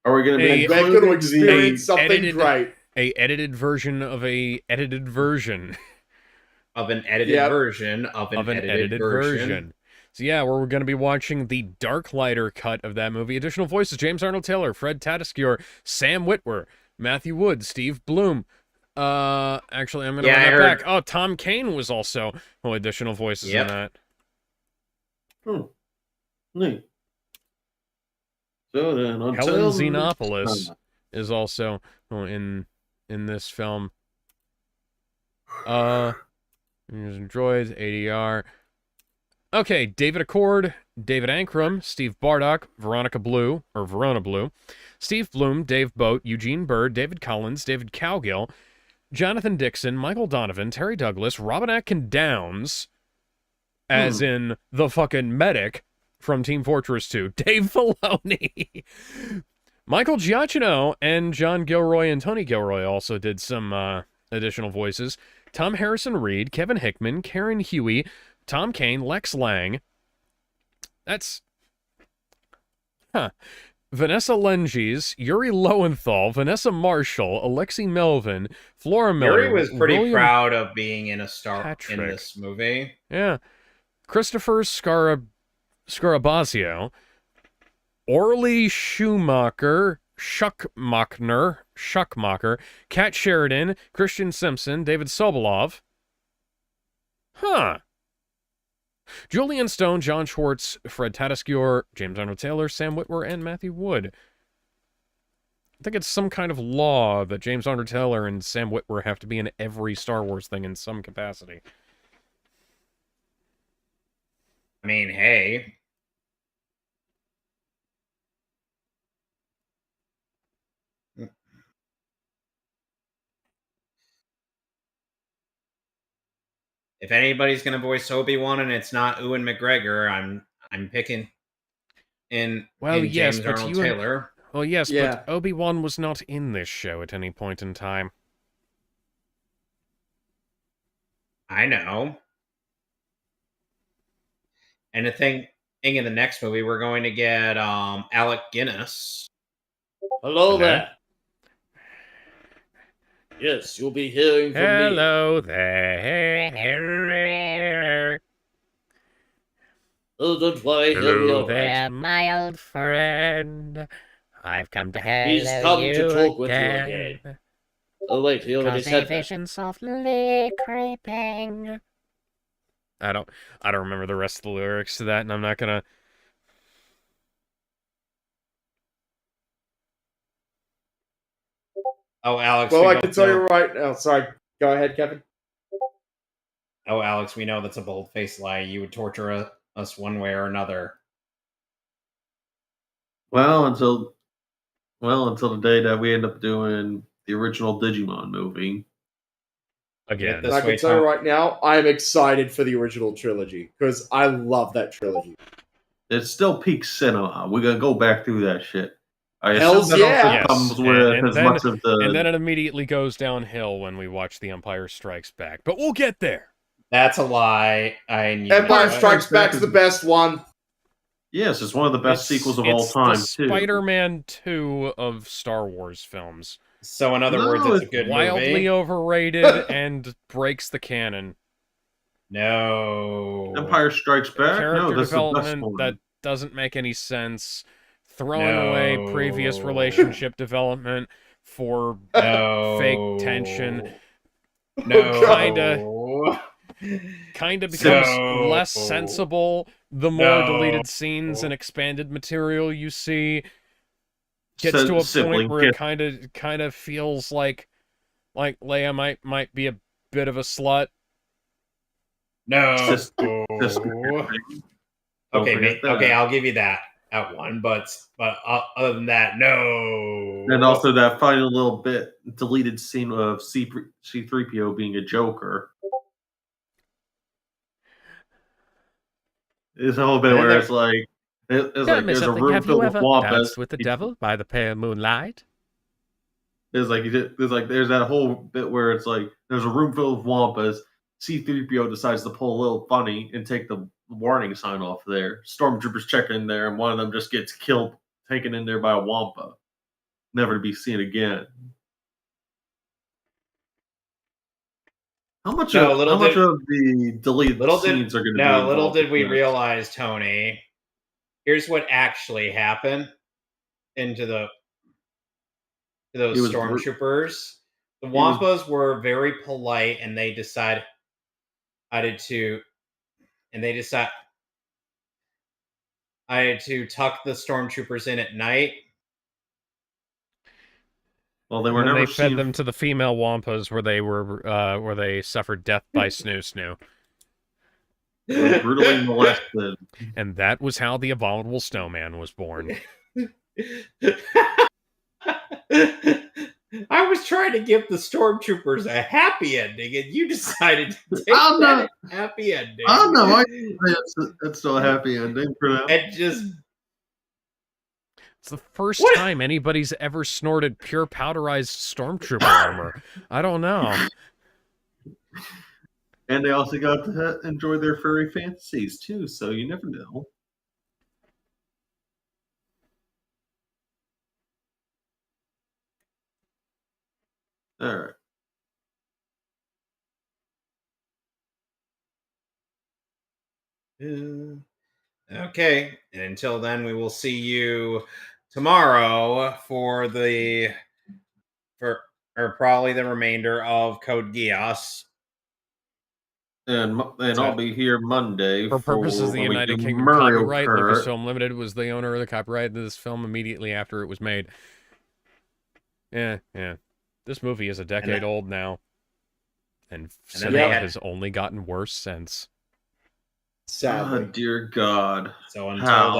Are we going to be Hey, We're going to including experience something edited- great. A edited version of a edited version Of an edited Yep. version of an edited version. So yeah, we're going to be watching the Darklighter cut of that movie. Additional voices: James Arnold Taylor, Fred Tatasciore, Sam Witwer, Matthew Wood, Steve Bloom. Actually, I'm going to Yeah, run I that heard- back. Oh, Tom Kane was also additional voices Yep. in that. Neat. So then, until Helen next Xenopoulos time. is also in this film. Droids, ADR. Okay, David Accord, David Ankrum, Steve Bardock, Verona Blue, Steve Bloom, Dave Boat, Eugene Bird, David Collins, David Cowgill, Jonathan Dixon, Michael Donovan, Terry Douglas, Robin Atkin Downs, as in the fucking medic from Team Fortress 2, Dave Filoni. Michael Giacchino and John Gilroy and Tony Gilroy also did some additional voices. Tom Harrison Reed, Kevin Hickman, Karen Huey, Tom Kane, Lex Lang. That's... Vanessa Lenges, Yuri Lowenthal, Vanessa Marshall, Alexi Melvin, Flora Miller. Yuri was pretty William proud of being in Patrick. in this movie. Yeah. Christopher Scarabazio, Orly Schumacher, Schuckmacher, Kat Sheridan, Christian Simpson, David Sobolov. Julian Stone, John Schwartz, Fred Tatasciore, James Arnold Taylor, Sam Witwer, and Matthew Wood. I think it's some kind of law that James Arnold Taylor and Sam Witwer have to be in every Star Wars thing in some capacity. I mean, hey. If anybody's gonna voice Obi-Wan and it's not Ewan McGregor, I'm picking in Yes, James but Arnold Taylor. Well, yes, Yeah. but Obi-Wan was not in this show at any point in time. I know. And the thing in the next movie, we're going to get Alec Guinness. Hello Okay. there. Yes, you'll be hearing from me. Hello there. Oh, don't worry, he'll be Hello all right. my old friend. I've come to hello He's come to talk with you again. Oh wait, he already said that. softly creeping. I don't remember the rest of the lyrics to that, and I'm not gonna. Oh, Alex. Well, we I both can tell know- you right now. Sorry, go ahead, Kevin. Oh, Alex, we know that's a bold-faced lie. You would torture us one way or another. Well, until the day that we end up doing the original Digimon movie. Again. This And I way, can tell you Tom. right now, I'm excited for the original trilogy because I love that trilogy. It's still peak cinema. We're gonna go back through that shit. I Hells assume that yeah. also Yes, comes with and as then- much of the. And then it immediately goes downhill when we watch The Empire Strikes Back. But we'll get there. That's a lie. I knew Empire it. Strikes Back's the best one. Yes, it's one of the best sequels of all time it's too. the Spider-Man 2 of Star Wars films. So, in other No, words, it's a it's good Wildly movie. overrated and breaks the canon. No. Empire Strikes Back. Character No, that's the best development one. that doesn't make any sense. Throwing away previous No. relationship development for No. fake tension. No. Kind of becomes No. less sensible the more No. deleted scenes and expanded material you see. Gets Sis- to a sibling point where it kid- kind of feels like Leia might be a bit of a slut. No. Sister- sister Okay, Don't forget that. okay, I'll give you that one, but other than that, no. And also that final little bit deleted scene of C3PO being a Joker. There's a whole bit And where there- it's like there's a room filled with wampas. with the devil by the pale moonlight? There's that whole bit where it's like there's a room filled with wampas. C-3PO decides to pull a little funny and take the warning sign off there. Stormtroopers check in there, and one of them just gets killed, taken in there by a Wampa, never to be seen again. How much No, of little how much did- of the deleted Little scenes did are going to be no, little involved did we in this? realize, Tony. Here's what actually happened into those It was stormtroopers. The was- Wampas were very polite, and they decided to, and they decided to tuck the stormtroopers in at night. Well, they were And then never they fed seen. them to the female wampas where they suffered death by snoo snoo. Were brutally molested. And that was how the abominable snowman was born. I was trying to give the stormtroopers a happy ending, and you decided to take I'm that not- happy ending. I don't know. It's still a happy ending for them. And just It's the first What? time anybody's ever snorted pure powderized stormtrooper armor. I don't know. And they also got to enjoy their furry fantasies too, so you never know. All right. okay. And until then, we will see you tomorrow for probably the remainder of Code Geass. And I'll be here Monday For purposes of the when we United do Kingdom Mario copyright, Kart. Lucasfilm Limited was the owner of the copyright to this film immediately after it was made. Yeah. This movie is a decade old now. And then they cinema had- has only gotten worse since. Sadly. Oh, dear God. So until How?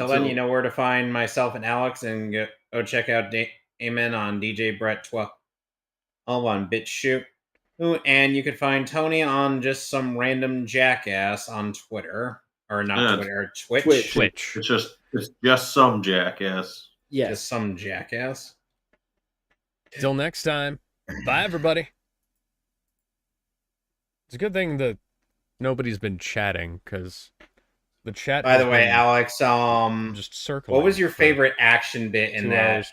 then, you know where to find myself and Alex, and go check out Damon on DJ Brett 12 on BitChute. And you could find Tony on just some random jackass on Twitter. Or not Yeah. Twitter, Twitch. Twitch. It's just some jackass. Yes. Just some jackass. Till next time. Bye, everybody. It's a good thing that nobody's been chatting, because the chat. By the has way, been Alex, just circling. what was your for favorite action bit in 2 that hours,